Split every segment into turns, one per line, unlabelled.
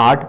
8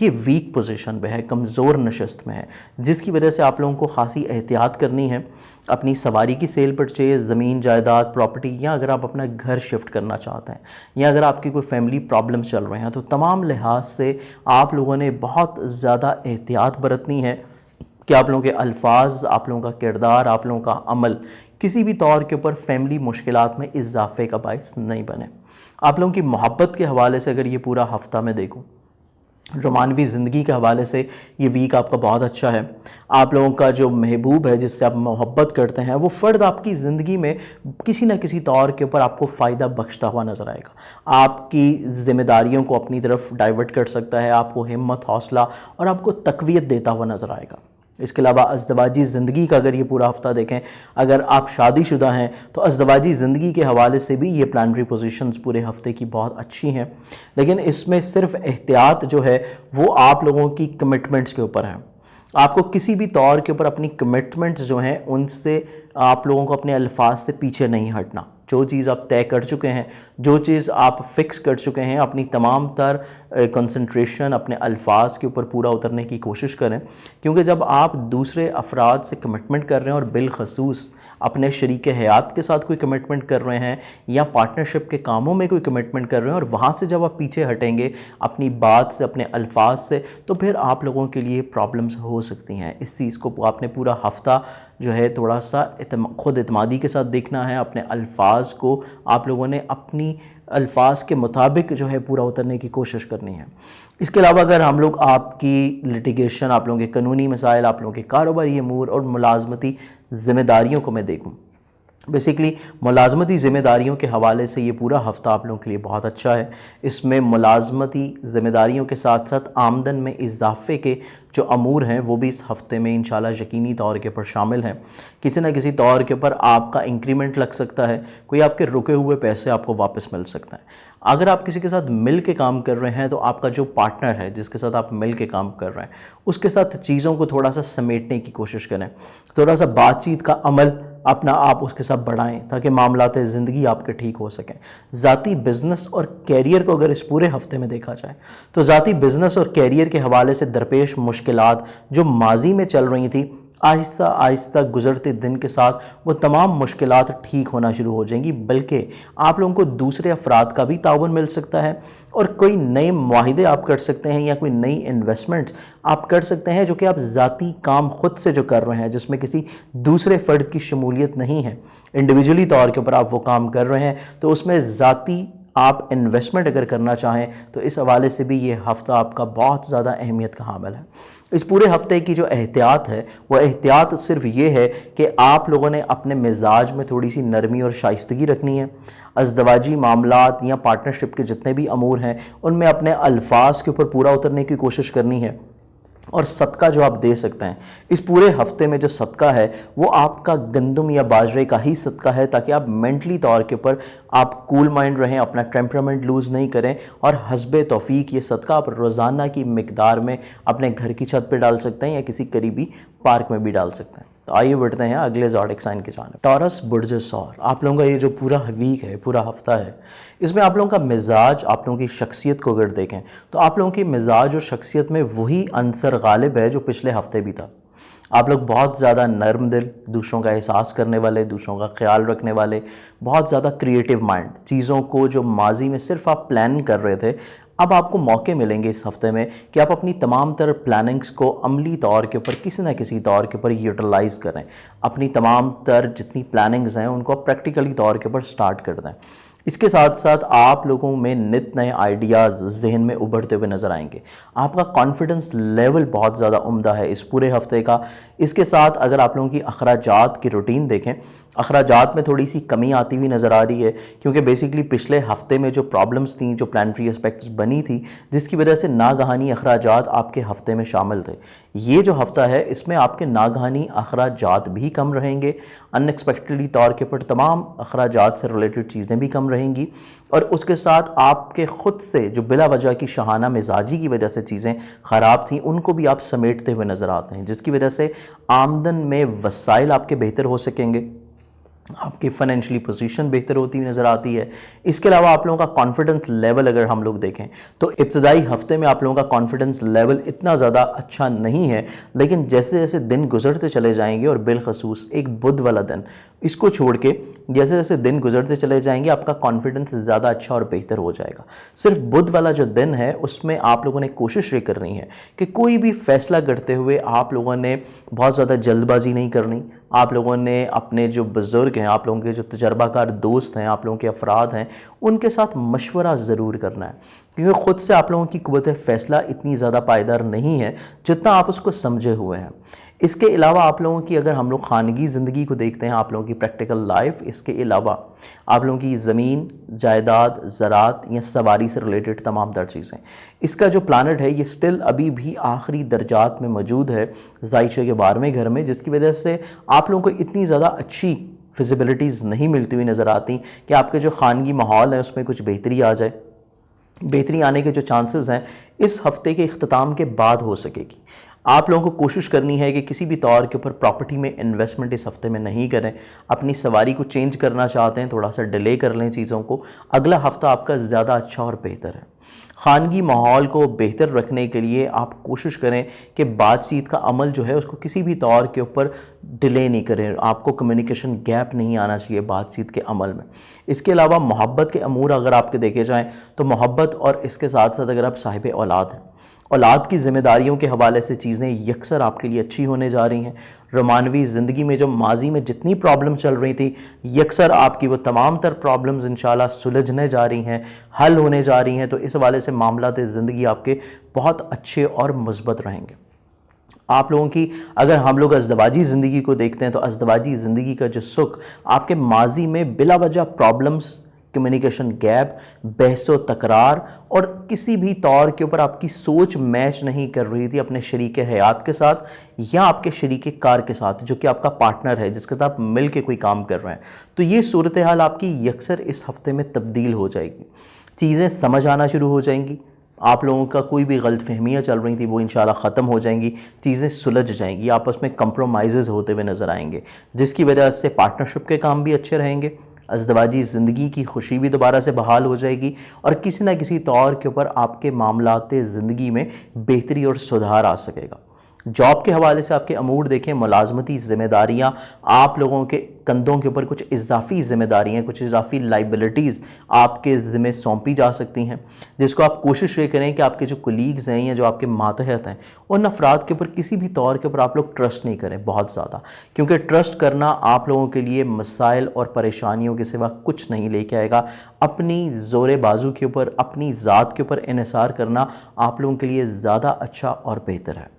یہ week position پہ ہے، کمزور نشست میں ہے، جس کی وجہ سے آپ لوگوں کو خاصی احتیاط کرنی ہے اپنی سواری کی سیل پرچیز، زمین جائیداد پراپرٹی، یا اگر آپ اپنا گھر شفٹ کرنا چاہتے ہیں، یا اگر آپ کی کوئی فیملی پرابلمس چل رہے ہیں، تو تمام لحاظ سے آپ لوگوں نے بہت زیادہ احتیاط برتنی ہے کہ آپ لوگوں کے الفاظ، آپ لوگوں کا کردار، آپ لوگوں کا عمل کسی بھی طور کے اوپر فیملی مشکلات میں اضافے کا باعث نہیں بنے۔ آپ لوگوں کی محبت کے حوالے سے اگر یہ پورا ہفتہ میں دیکھوں، رومانوی زندگی کے حوالے سے یہ ویک آپ کا بہت اچھا ہے۔ آپ لوگوں کا جو محبوب ہے، جس سے آپ محبت کرتے ہیں، وہ فرد آپ کی زندگی میں کسی نہ کسی طور کے اوپر آپ کو فائدہ بخشتا ہوا نظر آئے گا، آپ کی ذمہ داریوں کو اپنی طرف ڈائیورٹ کر سکتا ہے، آپ کو ہمت، حوصلہ اور آپ کو تقویت دیتا ہوا نظر آئے گا۔ اس کے علاوہ ازدواجی زندگی کا اگر یہ پورا ہفتہ دیکھیں، اگر آپ شادی شدہ ہیں تو ازدواجی زندگی کے حوالے سے بھی یہ پلانٹری پوزیشنز پورے ہفتے کی بہت اچھی ہیں، لیکن اس میں صرف احتیاط جو ہے وہ آپ لوگوں کی کمٹمنٹس کے اوپر ہے۔ آپ کو کسی بھی طور کے اوپر اپنی کمٹمنٹس جو ہیں ان سے آپ لوگوں کو اپنے الفاظ سے پیچھے نہیں ہٹنا۔ جو چیز آپ طے کر چکے ہیں، جو چیز آپ فکس کر چکے ہیں، اپنی تمام تر کنسنٹریشن اپنے الفاظ کے اوپر پورا اترنے کی کوشش کریں، کیونکہ جب آپ دوسرے افراد سے کمٹمنٹ کر رہے ہیں، اور بالخصوص اپنے شریک حیات کے ساتھ کوئی کمٹمنٹ کر رہے ہیں یا پارٹنرشپ کے کاموں میں کوئی کمٹمنٹ کر رہے ہیں، اور وہاں سے جب آپ پیچھے ہٹیں گے اپنی بات سے، اپنے الفاظ سے، تو پھر آپ لوگوں کے لیے پرابلمز ہو سکتی ہیں۔ اس چیز کو آپ نے پورا ہفتہ جو ہے تھوڑا سا خود اعتمادی کے ساتھ دیکھنا ہے۔ اپنے الفاظ کو آپ لوگوں نے اپنی الفاظ کے مطابق جو ہے پورا اترنے کی کوشش کرنی ہے۔ اس کے علاوہ اگر ہم لوگ آپ کی لٹیگیشن، آپ لوگوں کے قانونی مسائل، آپ لوگوں کے کاروباری امور اور ملازمتی ذمہ داریوں کو میں دیکھوں، بیسیکلی ملازمتی ذمہ داریوں کے حوالے سے یہ پورا ہفتہ آپ لوگوں کے لیے بہت اچھا ہے۔ اس میں ملازمتی ذمہ داریوں کے ساتھ ساتھ آمدن میں اضافے کے جو امور ہیں وہ بھی اس ہفتے میں انشاءاللہ یقینی طور کے پر شامل ہیں۔ کسی نہ کسی طور کے پر آپ کا انکریمنٹ لگ سکتا ہے، کوئی آپ کے رکے ہوئے پیسے آپ کو واپس مل سکتا ہے۔ اگر آپ کسی کے ساتھ مل کے کام کر رہے ہیں تو آپ کا جو پارٹنر ہے، جس کے ساتھ آپ مل کے کام کر رہے ہیں، اس کے ساتھ چیزوں کو تھوڑا سا سمیٹنے کی کوشش کریں، تھوڑا سا بات چیت کا عمل اپنا آپ اس کے ساتھ بڑھائیں تاکہ معاملات زندگی آپ کے ٹھیک ہو سکیں۔ ذاتی بزنس اور کیریئر کو اگر اس پورے ہفتے میں دیکھا جائے تو ذاتی بزنس اور کیریئر کے حوالے سے درپیش مشکلات جو ماضی میں چل رہی تھیں، آہستہ آہستہ گزرتے دن کے ساتھ وہ تمام مشکلات ٹھیک ہونا شروع ہو جائیں گی، بلکہ آپ لوگوں کو دوسرے افراد کا بھی تعاون مل سکتا ہے، اور کوئی نئے معاہدے آپ کر سکتے ہیں یا کوئی نئی انویسٹمنٹس آپ کر سکتے ہیں جو کہ آپ ذاتی کام خود سے جو کر رہے ہیں، جس میں کسی دوسرے فرد کی شمولیت نہیں ہے، انڈیویجولی طور کے اوپر آپ وہ کام کر رہے ہیں، تو اس میں ذاتی آپ انویسٹمنٹ اگر کرنا چاہیں تو اس حوالے سے بھی یہ ہفتہ آپ کا بہت زیادہ اہمیت کا حامل ہے۔ اس پورے ہفتے کی جو احتیاط ہے وہ احتیاط صرف یہ ہے کہ آپ لوگوں نے اپنے مزاج میں تھوڑی سی نرمی اور شائستگی رکھنی ہے۔ ازدواجی معاملات یا پارٹنرشپ کے جتنے بھی امور ہیں ان میں اپنے الفاظ کے اوپر پورا اترنے کی کوشش کرنی ہے، اور صدقہ جو آپ دے سکتے ہیں اس پورے ہفتے میں جو صدقہ ہے وہ آپ کا گندم یا باجرے کا ہی صدقہ ہے، تاکہ آپ مینٹلی طور کے اوپر آپ کول مائنڈ رہیں، اپنا ٹیمپرامنٹ لوز نہیں کریں، اور حسب توفیق یہ صدقہ آپ روزانہ کی مقدار میں اپنے گھر کی چھت پہ ڈال سکتے ہیں یا کسی قریبی پارک میں بھی ڈال سکتے ہیں۔ تو آئیے بڑھتے ہیں اگلے زوڈک سائن کی جانب۔ ٹورس برج ثور، آپ لوگوں کا یہ جو پورا ویک ہے، پورا ہفتہ ہے، اس میں آپ لوگوں کا مزاج، آپ لوگوں کی شخصیت کو اگر دیکھیں تو آپ لوگوں کی مزاج اور شخصیت میں وہی عنصر غالب ہے جو پچھلے ہفتے بھی تھا۔ آپ لوگ بہت زیادہ نرم دل، دوسروں کا احساس کرنے والے، دوسروں کا خیال رکھنے والے، بہت زیادہ کریٹیو مائنڈ، چیزوں کو جو ماضی میں صرف آپ پلان کر رہے تھے، اب آپ کو موقع ملیں گے اس ہفتے میں کہ آپ اپنی تمام تر پلاننگز کو عملی طور کے اوپر کسی نہ کسی طور کے اوپر یوٹیلائز کریں، اپنی تمام تر جتنی پلاننگز ہیں ان کو آپ پریکٹیکلی طور کے اوپر سٹارٹ کر دیں۔ اس کے ساتھ ساتھ آپ لوگوں میں نت نئے آئیڈیاز ذہن میں ابھرتے ہوئے نظر آئیں گے۔ آپ کا کانفیڈنس لیول بہت زیادہ عمدہ ہے اس پورے ہفتے کا۔ اس کے ساتھ اگر آپ لوگوں کی اخراجات کی روٹین دیکھیں، اخراجات میں تھوڑی سی کمی آتی ہوئی نظر آ رہی ہے، کیونکہ بیسیکلی پچھلے ہفتے میں جو پرابلمز تھیں، جو پلانٹری اسپیکٹس بنی تھی، جس کی وجہ سے ناگہانی اخراجات آپ کے ہفتے میں شامل تھے۔ یہ جو ہفتہ ہے اس میں آپ کے ناگہانی اخراجات بھی کم رہیں گے، ان ایکسپیکٹڈلی طور کے پر تمام اخراجات سے ریلیٹڈ چیزیں بھی کم رہیں گی، اور اس کے ساتھ آپ کے خود سے جو بلا وجہ کی شاہانہ مزاجی کی وجہ سے چیزیں خراب تھیں ان کو بھی آپ سمیٹتے ہوئے نظر آتے ہیں، جس کی وجہ سے آمدن میں وسائل آپ کے بہتر ہو سکیں گے، آپ کی فائنینشلی پوزیشن بہتر ہوتی ہوئی نظر آتی ہے. اس کے علاوہ آپ لوگوں کا کانفیڈنس لیول اگر ہم لوگ دیکھیں تو ابتدائی ہفتے میں آپ لوگوں کا کانفیڈنس لیول اتنا زیادہ اچھا نہیں ہے، لیکن جیسے جیسے دن گزرتے چلے جائیں گے، اور بالخصوص ایک بدھ والا دن اس کو چھوڑ کے جیسے جیسے دن گزرتے چلے جائیں گے آپ کا کانفیڈنس زیادہ اچھا اور بہتر ہو جائے گا. صرف بدھ والا جو دن ہے اس میں آپ لوگوں نے کوشش یہ کرنی ہے کہ کوئی بھی فیصلہ کرتے ہوئے آپ لوگوں نے بہت زیادہ جلد بازی نہیں کرنی. آپ لوگوں نے اپنے جو بزرگ ہیں، آپ لوگوں کے جو تجربہ کار دوست ہیں، آپ لوگوں کے افراد ہیں، ان کے ساتھ مشورہ ضرور کرنا ہے، کیونکہ خود سے آپ لوگوں کی قوت فیصلہ اتنی زیادہ پائیدار نہیں ہے جتنا آپ اس کو سمجھے ہوئے ہیں. اس کے علاوہ آپ لوگوں کی اگر ہم لوگ خانگی زندگی کو دیکھتے ہیں، آپ لوگوں کی پریکٹیکل لائف، اس کے علاوہ آپ لوگوں کی زمین، جائیداد، زراعت یا سواری سے ریلیٹڈ تمام تر چیزیں، اس کا جو پلانٹ ہے یہ سٹل ابھی بھی آخری درجات میں موجود ہے ذائچے کے 12ویں گھر میں، جس کی وجہ سے آپ لوگوں کو اتنی زیادہ اچھی فزیبلٹیز نہیں ملتی ہوئی نظر آتی کہ آپ کے جو خانگی ماحول ہے اس میں کچھ بہتری آ جائے. بہتری آنے کے جو چانسز ہیں اس ہفتے کے اختتام کے بعد ہو سکے گی. آپ لوگوں کو کوشش کرنی ہے کہ کسی بھی طور کے اوپر پراپرٹی میں انویسٹمنٹ اس ہفتے میں نہیں کریں. اپنی سواری کو چینج کرنا چاہتے ہیں تھوڑا سا ڈیلے کر لیں چیزوں کو. اگلا ہفتہ آپ کا زیادہ اچھا اور بہتر ہے. خانگی ماحول کو بہتر رکھنے کے لیے آپ کوشش کریں کہ بات چیت کا عمل جو ہے اس کو کسی بھی طور کے اوپر ڈیلے نہیں کریں. آپ کو کمیونیکیشن گیپ نہیں آنا چاہیے بات چیت کے عمل میں. اس کے علاوہ محبت کے امور اگر آپ کے دیکھے جائیں تو محبت اور اس کے ساتھ ساتھ اگر آپ صاحب اولاد ہیں، اولاد کی ذمہ داریوں کے حوالے سے چیزیں یکسر آپ کے لیے اچھی ہونے جا رہی ہیں. رومانوی زندگی میں جو ماضی میں جتنی پرابلم چل رہی تھی یکسر آپ کی وہ تمام تر پرابلمز انشاءاللہ سلجھنے جا رہی ہیں، حل ہونے جا رہی ہیں. تو اس حوالے سے معاملات زندگی آپ کے بہت اچھے اور مثبت رہیں گے. آپ لوگوں کی اگر ہم لوگ ازدواجی زندگی کو دیکھتے ہیں تو ازدواجی زندگی کا جو سکھ آپ کے ماضی میں بلا وجہ پرابلمز، کمیونیکیشن گیپ، بحث و تکرار اور کسی بھی طور کے اوپر آپ کی سوچ میچ نہیں کر رہی تھی اپنے شریک حیات کے ساتھ یا آپ کے شریک کار کے ساتھ جو کہ آپ کا پارٹنر ہے جس کے ساتھ آپ مل کے کوئی کام کر رہے ہیں، تو یہ صورتحال آپ کی یکسر اس ہفتے میں تبدیل ہو جائے گی. چیزیں سمجھ آنا شروع ہو جائیں گی. آپ لوگوں کا کوئی بھی غلط فہمیاں چل رہی تھیں وہ انشاءاللہ ختم ہو جائیں گی. چیزیں سلجھ جائیں گی. آپس میں کمپرومائزز ہوتے ہوئے نظر آئیں گے جس کی وجہ سے پارٹنرشپ کے کام بھی اچھے رہیں گے. ازدواجی زندگی کی خوشی بھی دوبارہ سے بحال ہو جائے گی اور کسی نہ کسی طور کے اوپر آپ کے معاملات زندگی میں بہتری اور سدھار آ سکے گا. جاب کے حوالے سے آپ کے امور دیکھیں، ملازمتی ذمہ داریاں، آپ لوگوں کے کندھوں کے اوپر کچھ اضافی ذمہ داریاں، کچھ اضافی لائبلٹیز آپ کے ذمہ سونپی جا سکتی ہیں، جس کو آپ کوشش یہ کریں کہ آپ کے جو کولیگز ہیں یا جو آپ کے ماتحت ہیں ان افراد کے اوپر کسی بھی طور کے اوپر آپ لوگ ٹرسٹ نہیں کریں بہت زیادہ، کیونکہ ٹرسٹ کرنا آپ لوگوں کے لیے مسائل اور پریشانیوں کے سوا کچھ نہیں لے کے آئے گا. اپنی زور بازو کے اوپر، اپنی ذات کے اوپر انحصار کرنا آپ لوگوں کے لیے زیادہ اچھا اور بہتر ہے.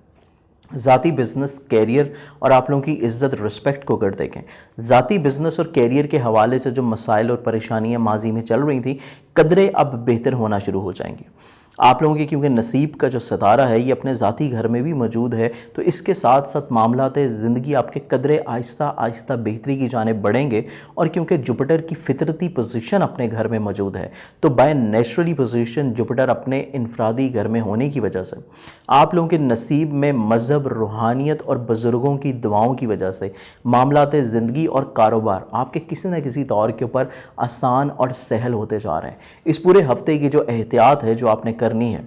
ذاتی بزنس، کیریئر اور آپ لوگوں کی عزت، رسپیکٹ کو اگر دیکھیں، ذاتی بزنس اور کیریئر کے حوالے سے جو مسائل اور پریشانیاں ماضی میں چل رہی تھیں قدرے اب بہتر ہونا شروع ہو جائیں گی. آپ لوگوں کی کیونکہ نصیب کا جو ستارہ ہے یہ اپنے ذاتی گھر میں بھی موجود ہے، تو اس کے ساتھ ساتھ معاملات زندگی آپ کے قدرے آہستہ آہستہ بہتری کی جانب بڑھیں گے. اور کیونکہ جوپیٹر کی فطرتی پوزیشن اپنے گھر میں موجود ہے تو بائی نیچرلی پوزیشن جوپیٹر اپنے انفرادی گھر میں ہونے کی وجہ سے آپ لوگوں کے نصیب میں مذہب، روحانیت اور بزرگوں کی دعاؤں کی وجہ سے معاملات زندگی اور کاروبار آپ کے کسی نہ کسی طور کے اوپر آسان اور سہل ہوتے جا رہے ہیں. اس پورے ہفتے کی جو احتیاط ہے جو آپ نے کرنی ہے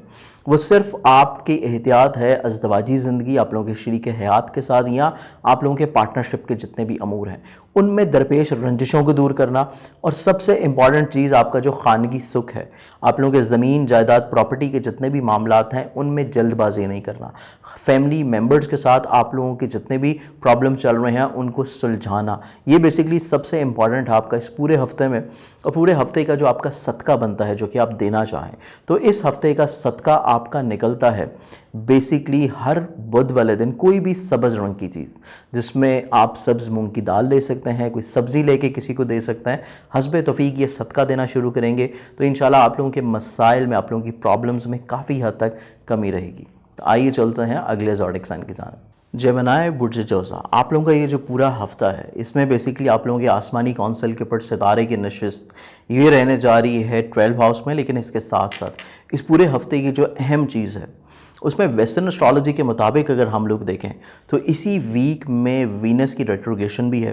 وہ صرف آپ کی احتیاط ہے ازدواجی زندگی، آپ لوگوں کے شریک حیات کے ساتھ یا آپ لوگوں کے پارٹنرشپ کے جتنے بھی امور ہیں ان میں درپیش رنجشوں کو دور کرنا. اور سب سے امپورٹنٹ چیز آپ کا جو خانگی سکھ ہے، آپ لوگوں کے زمین، جائیداد، پراپرٹی کے جتنے بھی معاملات ہیں ان میں جلد بازی نہیں کرنا. فیملی ممبرز کے ساتھ آپ لوگوں کے جتنے بھی پرابلم چل رہے ہیں ان کو سلجھانا، یہ بیسیکلی سب سے امپورٹنٹ آپ کا اس پورے ہفتے میں. اور پورے ہفتے کا جو آپ کا صدقہ بنتا ہے جو کہ آپ دینا چاہیں تو اس ہفتے کا صدقہ آپ کا نکلتا ہے بیسیکلی ہر بدھ والے دن کوئی بھی سبز رنگ کی چیز، جس میں آپ سبز مونگ کی دال لے سکتے ہیں، کوئی سبزی لے کے کسی کو دے سکتے ہیں. حسب توفیق یہ صدقہ دینا شروع کریں گے تو انشاءاللہ آپ لوگوں کے مسائل میں، آپ لوگوں کی پرابلمز میں کافی حد تک کمی رہے گی. تو آئیے چلتے ہیں اگلے زوڈک سائن کی جانب. جیمنائی برج جوزا، آپ لوگوں کا یہ جو پورا ہفتہ ہے اس میں بیسیکلی آپ لوگوں کے آسمانی کونسل کے اوپر ستارے کی نشست یہ رہنے جا رہی ہے 12 ہاؤس میں. لیکن اس کے ساتھ ساتھ اس پورے ہفتے کی جو اہم چیز ہے اس میں ویسٹرن اسٹرالوجی کے مطابق اگر ہم لوگ دیکھیں تو اسی ویک میں وینس کی ریٹروگیشن بھی ہے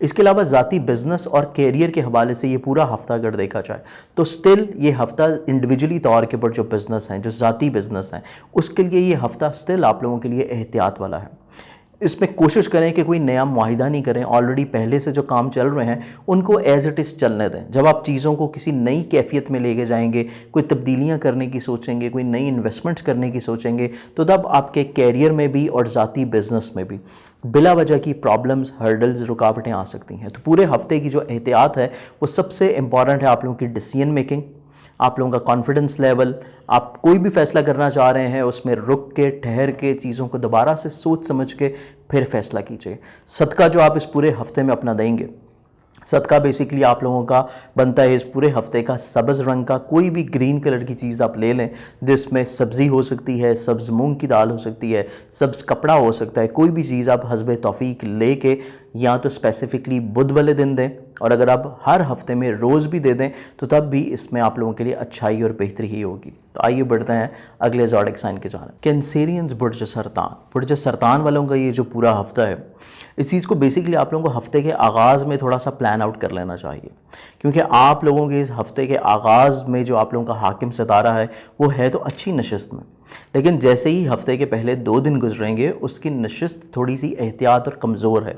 اس کے علاوہ ذاتی بزنس اور کیریئر کے حوالے سے یہ پورا ہفتہ اگر دیکھا جائے تو سٹل یہ ہفتہ انڈیویجولی طور کے پر جو بزنس ہیں، جو ذاتی بزنس ہیں، اس کے لیے یہ ہفتہ سٹل آپ لوگوں کے لیے احتیاط والا ہے۔ اس میں کوشش کریں کہ کوئی نیا معاہدہ نہیں کریں، آلریڈی پہلے سے جو کام چل رہے ہیں ان کو ایز اٹ از چلنے دیں۔ جب آپ چیزوں کو کسی نئی کیفیت میں لے کے جائیں گے، کوئی تبدیلیاں کرنے کی سوچیں گے، کوئی نئی انویسٹمنٹس کرنے کی سوچیں گے، تو تب آپ کے کیریئر میں بھی اور ذاتی بزنس میں بھی بلا وجہ کی پرابلمز، ہرڈلز، رکاوٹیں آ سکتی ہیں۔ تو پورے ہفتے کی جو احتیاط ہے وہ سب سے امپورٹنٹ ہے آپ لوگوں کی ڈیسیژن میکنگ، آپ لوگوں کا کانفیڈنس لیول۔ آپ کوئی بھی فیصلہ کرنا چاہ رہے ہیں اس میں رک کے، ٹھہر کے، چیزوں کو دوبارہ سے سوچ سمجھ کے پھر فیصلہ کیجئے۔ صدقہ جو آپ اس پورے ہفتے میں اپنا دیں گے، صدقہ بیسیکلی آپ لوگوں کا بنتا ہے اس پورے ہفتے کا سبز رنگ کا کوئی بھی گرین کلر کی چیز آپ لے لیں، جس میں سبزی ہو سکتی ہے، سبز مونگ کی دال ہو سکتی ہے، سبز کپڑا ہو سکتا ہے، کوئی بھی چیز آپ حسب توفیق لے کے یا تو اسپیسیفکلی بدھ والے دن دیں، اور اگر آپ ہر ہفتے میں روز بھی دے دیں تو تب بھی اس میں آپ لوگوں کے لیے اچھائی اور بہتری ہی ہوگی۔ تو آئیے بڑھتے ہیں اگلے زوڈک سائن کے جانب۔ کینسیرینز، برج سرطان۔ برج سرطان والوں کا یہ جو پورا ہفتہ ہے، اس چیز کو بیسیکلی آپ لوگوں کو ہفتے کے آغاز میں تھوڑا سا پلان آؤٹ کر لینا چاہیے، کیونکہ آپ لوگوں کے اس ہفتے کے آغاز میں جو آپ لوگوں کا حاکم ستارہ ہے وہ ہے تو اچھی نشست میں، لیکن جیسے ہی ہفتے کے پہلے 2 دن گزریں گے اس کی نشست تھوڑی سی احتیاط اور کمزور ہے۔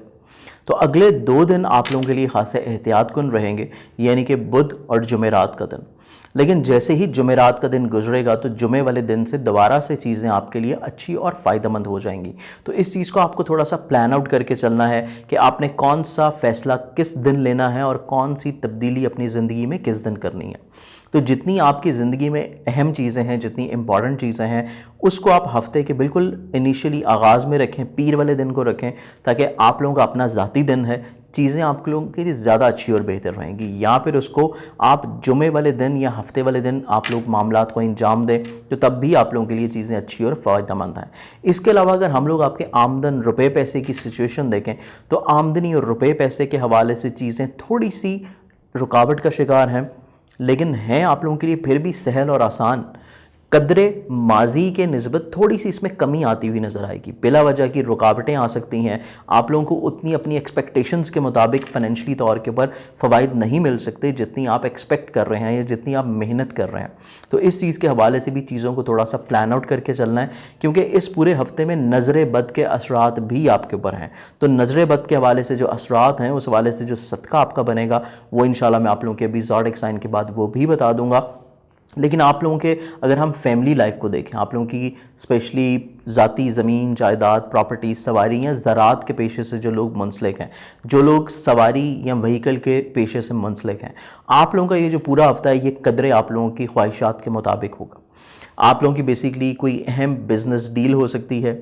تو اگلے 2 دن آپ لوگوں کے لیے خاصے احتیاط کن رہیں گے، یعنی کہ بدھ اور جمعرات کا دن۔ لیکن جیسے ہی جمعرات کا دن گزرے گا تو جمعے والے دن سے دوبارہ سے چیزیں آپ کے لیے اچھی اور فائدہ مند ہو جائیں گی۔ تو اس چیز کو آپ کو تھوڑا سا پلان آؤٹ کر کے چلنا ہے کہ آپ نے کون سا فیصلہ کس دن لینا ہے اور کون سی تبدیلی اپنی زندگی میں کس دن کرنی ہے۔ تو جتنی آپ کی زندگی میں اہم چیزیں ہیں، جتنی امپورٹنٹ چیزیں ہیں، اس کو آپ ہفتے کے بالکل انیشلی آغاز میں رکھیں، پیر والے دن کو رکھیں، تاکہ آپ لوگوں کا اپنا ذاتی دن ہے، چیزیں آپ لوگوں کے لیے زیادہ اچھی اور بہتر رہیں گی۔ یا پھر اس کو آپ جمعے والے دن یا ہفتے والے دن آپ لوگ معاملات کو انجام دیں تو تب بھی آپ لوگوں کے لیے چیزیں اچھی اور فائدہ مند ہیں۔ اس کے علاوہ اگر ہم لوگ آپ کے آمدن، روپے پیسے کی سچویشن دیکھیں تو آمدنی اور روپے پیسے کے حوالے سے چیزیں تھوڑی سی رکاوٹ کا شکار ہیں، لیکن ہیں آپ لوگوں کے لیے پھر بھی سہل اور آسان۔ قدر ماضی کے نسبت تھوڑی سی اس میں کمی آتی ہوئی نظر آئے گی، بلا وجہ کی رکاوٹیں آ سکتی ہیں، آپ لوگوں کو اتنی اپنی ایکسپیکٹیشنز کے مطابق فائنینشلی طور کے پر فوائد نہیں مل سکتے جتنی آپ ایکسپیکٹ کر رہے ہیں یا جتنی آپ محنت کر رہے ہیں۔ تو اس چیز کے حوالے سے بھی چیزوں کو تھوڑا سا پلان آؤٹ کر کے چلنا ہے، کیونکہ اس پورے ہفتے میں نظر بد کے اثرات بھی آپ کے اوپر ہیں۔ تو نظر بد کے حوالے سے جو اثرات ہیں، اس حوالے سے جو صدقہ آپ کا بنے گا وہ انشاءاللہ میں آپ لوگوں کے ابھی زوڈک سائن کے بعد وہ بھی بتا دوں گا۔ لیکن آپ لوگوں کے اگر ہم فیملی لائف کو دیکھیں، آپ لوگوں کی اسپیشلی ذاتی زمین، جائیداد، پراپرٹی، سواری یا زراعت کے پیشے سے جو لوگ منسلک ہیں، جو لوگ سواری یا وہیکل کے پیشے سے منسلک ہیں، آپ لوگوں کا یہ جو پورا ہفتہ ہے یہ قدرے آپ لوگوں کی خواہشات کے مطابق ہوگا۔ آپ لوگوں کی بیسیکلی کوئی اہم بزنس ڈیل ہو سکتی ہے،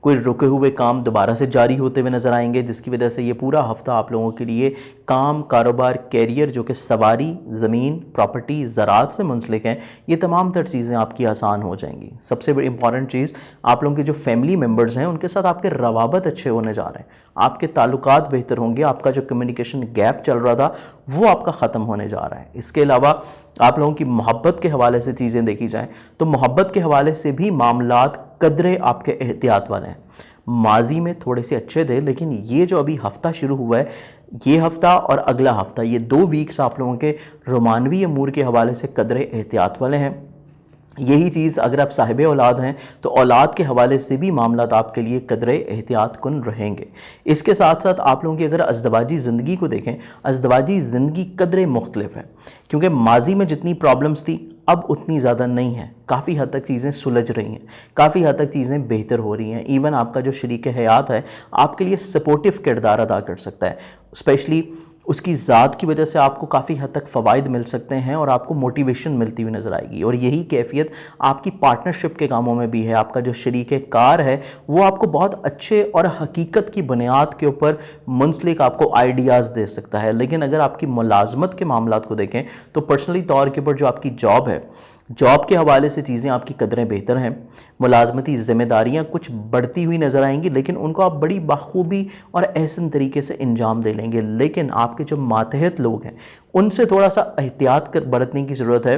کوئی رکے ہوئے کام دوبارہ سے جاری ہوتے ہوئے نظر آئیں گے، جس کی وجہ سے یہ پورا ہفتہ آپ لوگوں کے لیے کام، کاروبار، کیریئر جو کہ سواری، زمین، پراپرٹی، زراعت سے منسلک ہیں، یہ تمام تر چیزیں آپ کی آسان ہو جائیں گی۔ سب سے بڑی امپورٹنٹ چیز، آپ لوگوں کے جو فیملی ممبرز ہیں ان کے ساتھ آپ کے روابط اچھے ہونے جا رہے ہیں، آپ کے تعلقات بہتر ہوں گے، آپ کا جو کمیونیکیشن گیپ چل رہا تھا وہ آپ کا ختم ہونے جا رہا ہے۔ اس کے علاوہ آپ لوگوں کی محبت کے حوالے سے چیزیں دیکھی جائیں تو محبت کے حوالے سے بھی معاملات قدرے آپ کے احتیاط والے ہیں۔ ماضی میں تھوڑے سے اچھے تھے، لیکن یہ جو ابھی ہفتہ شروع ہوا ہے، یہ ہفتہ اور اگلا ہفتہ، یہ 2 ویکس آپ لوگوں کے رومانوی امور کے حوالے سے قدرے احتیاط والے ہیں۔ یہی چیز اگر آپ صاحب اولاد ہیں تو اولاد کے حوالے سے بھی معاملات آپ کے لیے قدرے احتیاط کن رہیں گے۔ اس کے ساتھ ساتھ آپ لوگوں کی اگر ازدواجی زندگی کو دیکھیں، ازدواجی زندگی قدرے مختلف ہے، کیونکہ ماضی میں جتنی پرابلمز تھی اب اتنی زیادہ نہیں ہیں، کافی حد تک چیزیں سلجھ رہی ہیں، کافی حد تک چیزیں بہتر ہو رہی ہیں۔ ایون آپ کا جو شریک حیات ہے آپ کے لیے سپورٹیو کردار ادا کر سکتا ہے، اسپیشلی اس کی ذات کی وجہ سے آپ کو کافی حد تک فوائد مل سکتے ہیں اور آپ کو موٹیویشن ملتی ہوئی نظر آئے گی، اور یہی کیفیت آپ کی پارٹنرشپ کے کاموں میں بھی ہے۔ آپ کا جو شریک کار ہے وہ آپ کو بہت اچھے اور حقیقت کی بنیاد کے اوپر منسلک آپ کو آئیڈیاز دے سکتا ہے۔ لیکن اگر آپ کی ملازمت کے معاملات کو دیکھیں تو پرسنلی طور کے اوپر جو آپ کی جاب ہے، جاب کے حوالے سے چیزیں آپ کی قدریں بہتر ہیں، ملازمتی ذمہ داریاں کچھ بڑھتی ہوئی نظر آئیں گی، لیکن ان کو آپ بڑی بخوبی اور احسن طریقے سے انجام دے لیں گے۔ لیکن آپ کے جو ماتحت لوگ ہیں ان سے تھوڑا سا احتیاط برتنے کی ضرورت ہے،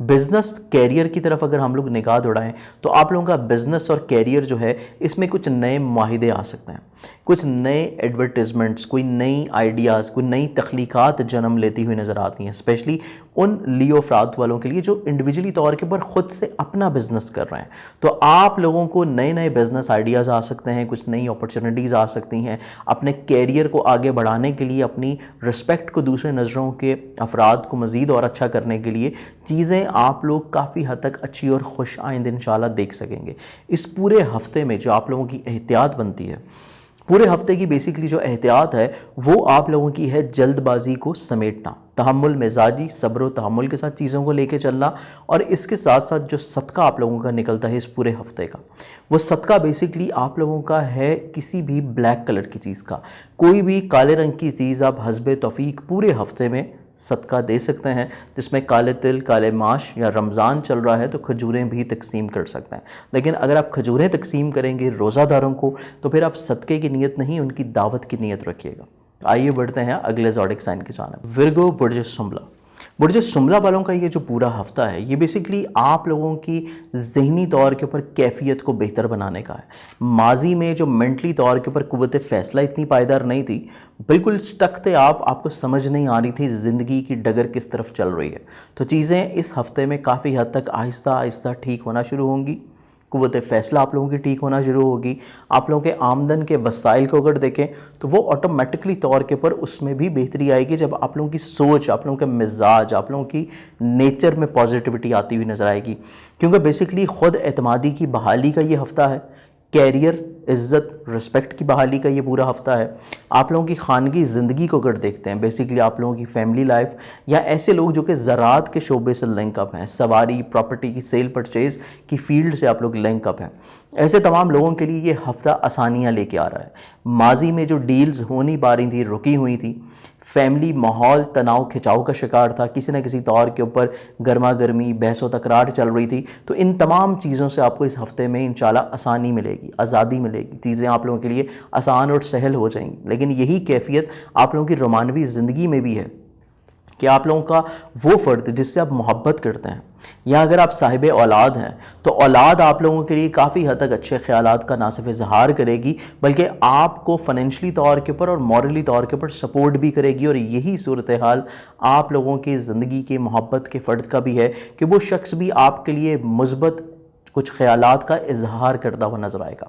بزنس کیریئر کی طرف اگر ہم لوگ نگاہ دوڑائیں تو آپ لوگوں کا بزنس اور کیریئر جو ہے اس میں کچھ نئے معاہدے آ سکتے ہیں، کچھ نئے ایڈورٹیزمنٹس، کوئی نئی آئیڈیاز، کوئی نئی تخلیقات جنم لیتی ہوئی نظر آتی ہیں، اسپیشلی ان لیو افراد والوں کے لیے جو انڈیویجولی طور کے پر خود سے اپنا بزنس کر رہے ہیں۔ تو آپ لوگوں کو نئے نئے بزنس آئیڈیاز آ سکتے ہیں، کچھ نئی اپرچونیٹیز آ سکتی ہیں، اپنے کیریئر کو آگے بڑھانے کے لیے، اپنی رسپیکٹ کو دوسرے نظروں کے افراد کو مزید اور اچھا کرنے کے لیے چیزیں آپ لوگ کافی حد تک اچھی اور خوش آئند انشاءاللہ دیکھ سکیں گے۔ اس پورے ہفتے میں جو آپ لوگوں کی احتیاط بنتی ہے، پورے ہفتے کی بیسیکلی جو احتیاط ہے وہ آپ لوگوں کی ہے جلد بازی کو سمیٹنا، تحمل، مزاجی صبر و تحمل کے ساتھ چیزوں کو لے کے چلنا، اور اس کے ساتھ ساتھ جو صدقہ آپ لوگوں کا نکلتا ہے اس پورے ہفتے کا، وہ صدقہ بیسیکلی آپ لوگوں کا ہے کسی بھی بلیک کلر کی چیز کا، کوئی بھی کالے رنگ کی چیز آپ حسب توفیق پورے ہفتے میں صدقہ دے سکتے ہیں، جس میں کالے تل، کالے ماش، یا رمضان چل رہا ہے تو کھجوریں بھی تقسیم کر سکتے ہیں۔ لیکن اگر آپ کھجوریں تقسیم کریں گے روزہ داروں کو تو پھر آپ صدقے کی نیت نہیں، ان کی دعوت کی نیت رکھیے گا۔ آئیے بڑھتے ہیں اگلے زوڈک سائن کی جانب، ورگو برج سنبلا۔ برج سنبلا والوں کا یہ جو پورا ہفتہ ہے یہ بیسیکلی آپ لوگوں کی ذہنی طور کے اوپر کیفیت کو بہتر بنانے کا ہے۔ ماضی میں جو مینٹلی طور کے اوپر قوت فیصلہ اتنی پائیدار نہیں تھی، بالکل سٹک تھے آپ کو سمجھ نہیں آ رہی تھی زندگی کی ڈگر کس طرف چل رہی ہے، تو چیزیں اس ہفتے میں کافی حد تک آہستہ آہستہ ٹھیک ہونا شروع ہوں گی، قوت فیصلہ آپ لوگوں کی ٹھیک ہونا شروع ہوگی۔ آپ لوگوں کے آمدن کے وسائل کو اگر دیکھیں تو وہ آٹومیٹکلی طور کے پر اس میں بھی بہتری آئے گی جب آپ لوگوں کی سوچ، آپ لوگوں کے مزاج، آپ لوگوں کی نیچر میں پازیٹیوٹی آتی ہوئی نظر آئے گی، کیونکہ بیسیکلی خود اعتمادی کی بحالی کا یہ ہفتہ ہے، کیریئر، عزت، رسپیکٹ کی بحالی کا یہ پورا ہفتہ ہے۔ آپ لوگوں کی خانگی زندگی کو اگر دیکھتے ہیں، بیسیکلی آپ لوگوں کی فیملی لائف، یا ایسے لوگ جو کہ زراعت کے شعبے سے لنک اپ ہیں، سواری، پراپرٹی کی سیل پرچیز کی فیلڈ سے آپ لوگ لنک اپ ہیں، ایسے تمام لوگوں کے لیے یہ ہفتہ آسانیاں لے کے آ رہا ہے۔ ماضی میں جو ڈیلز ہونی پا رہی تھیں، رکی ہوئی تھیں، فیملی ماحول تناؤ کھچاؤ کا شکار تھا، کسی نہ کسی طور کے اوپر گرما گرمی، بحث و تکرار چل رہی تھی، تو ان تمام چیزوں سے آپ کو اس ہفتے میں انشاءاللہ آسانی ملے گی، آزادی ملے گی، چیزیں آپ لوگوں کے لیے آسان اور سہل ہو جائیں گی۔ لیکن یہی کیفیت آپ لوگوں کی رومانوی زندگی میں بھی ہے کہ آپ لوگوں کا وہ فرد جس سے آپ محبت کرتے ہیں، یا اگر آپ صاحب اولاد ہیں تو اولاد آپ لوگوں کے لیے کافی حد تک اچھے خیالات کا نہ صرف اظہار کرے گی بلکہ آپ کو فائنینشلی طور کے پر اور مورلی طور کے پر سپورٹ بھی کرے گی، اور یہی صورتحال آپ لوگوں کی زندگی کے محبت کے فرد کا بھی ہے کہ وہ شخص بھی آپ کے لیے مثبت کچھ خیالات کا اظہار کرتا ہوا نظر آئے گا۔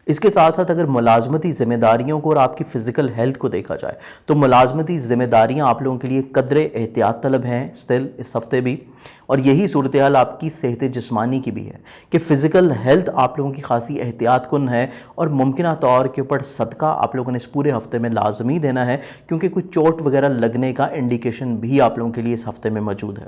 اس کے ساتھ ساتھ اگر ملازمتی ذمہ داریوں کو اور آپ کی فزیکل ہیلتھ کو دیکھا جائے تو ملازمتی ذمہ داریاں آپ لوگوں کے لیے قدر احتیاط طلب ہیں اسٹل اس ہفتے بھی، اور یہی صورتحال آپ کی صحت جسمانی کی بھی ہے کہ فزیکل ہیلتھ آپ لوگوں کی خاصی احتیاط کن ہے، اور ممکنہ طور کے اوپر صدقہ آپ لوگوں نے اس پورے ہفتے میں لازمی دینا ہے، کیونکہ کوئی چوٹ وغیرہ لگنے کا انڈیکیشن بھی آپ لوگوں کے لیے اس ہفتے میں موجود ہے۔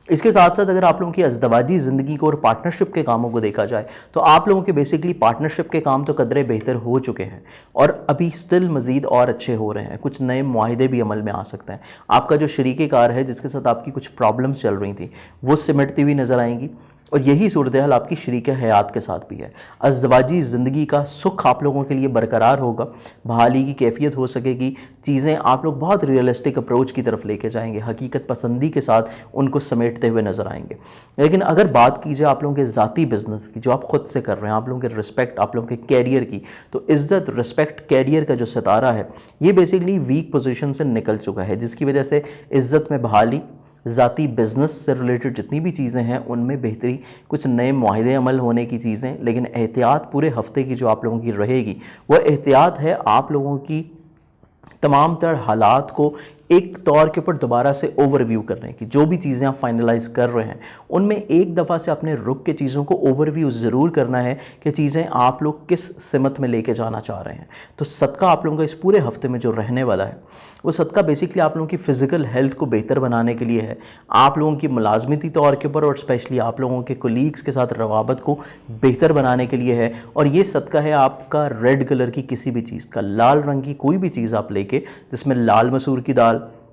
اس کے ساتھ ساتھ اگر آپ لوگوں کی ازدواجی زندگی کو اور پارٹنرشپ کے کاموں کو دیکھا جائے تو آپ لوگوں کے بیسیکلی پارٹنرشپ کے کام تو قدرے بہتر ہو چکے ہیں، اور ابھی سٹل مزید اور اچھے ہو رہے ہیں، کچھ نئے معاہدے بھی عمل میں آ سکتے ہیں۔ آپ کا جو شریک کار ہے جس کے ساتھ آپ کی کچھ پرابلمز چل رہی تھیں وہ سمٹتی ہوئی نظر آئیں گی، اور یہی صورتحال آپ کی شریک حیات کے ساتھ بھی ہے۔ ازدواجی زندگی کا سکھ آپ لوگوں کے لیے برقرار ہوگا، بحالی کی کیفیت ہو سکے گی، چیزیں آپ لوگ بہت ریئلسٹک اپروچ کی طرف لے کے جائیں گے، حقیقت پسندی کے ساتھ ان کو سمیٹتے ہوئے نظر آئیں گے۔ لیکن اگر بات کی جائے آپ لوگوں کے ذاتی بزنس کی جو آپ خود سے کر رہے ہیں، آپ لوگوں کے رسپیکٹ، آپ لوگوں کے کیریئر کی، تو عزت، رسپیکٹ، کیریئر کا جو ستارہ ہے یہ بیسیکلی ویک پوزیشن سے نکل چکا ہے، جس کی وجہ سے عزت میں بحالی، ذاتی بزنس سے ریلیٹڈ جتنی بھی چیزیں ہیں ان میں بہتری، کچھ نئے معاہدے عمل ہونے کی چیزیں، لیکن احتیاط پورے ہفتے کی جو آپ لوگوں کی رہے گی وہ احتیاط ہے آپ لوگوں کی تمام تر حالات کو ایک طور کے اوپر دوبارہ سے اوور ویو کرنے کی، جو بھی چیزیں آپ فائنلائز کر رہے ہیں ان میں ایک دفعہ سے اپنے رک کے چیزوں کو اوور ویو ضرور کرنا ہے کہ چیزیں آپ لوگ کس سمت میں لے کے جانا چاہ رہے ہیں۔ تو صدقہ آپ لوگوں کا اس پورے ہفتے میں جو رہنے والا ہے وہ صدقہ بیسیکلی آپ لوگوں کی فزیکل ہیلتھ کو بہتر بنانے کے لیے ہے، آپ لوگوں کی ملازمتی طور کے اوپر اور اسپیشلی آپ لوگوں کے کولیگز کے ساتھ روابط کو بہتر بنانے کے لیے ہے، اور یہ صدقہ ہے آپ کا ریڈ کلر کی کسی بھی چیز کا، لال رنگ کی کوئی بھی چیز آپ لے کے، جس میں لال مسور کی دال،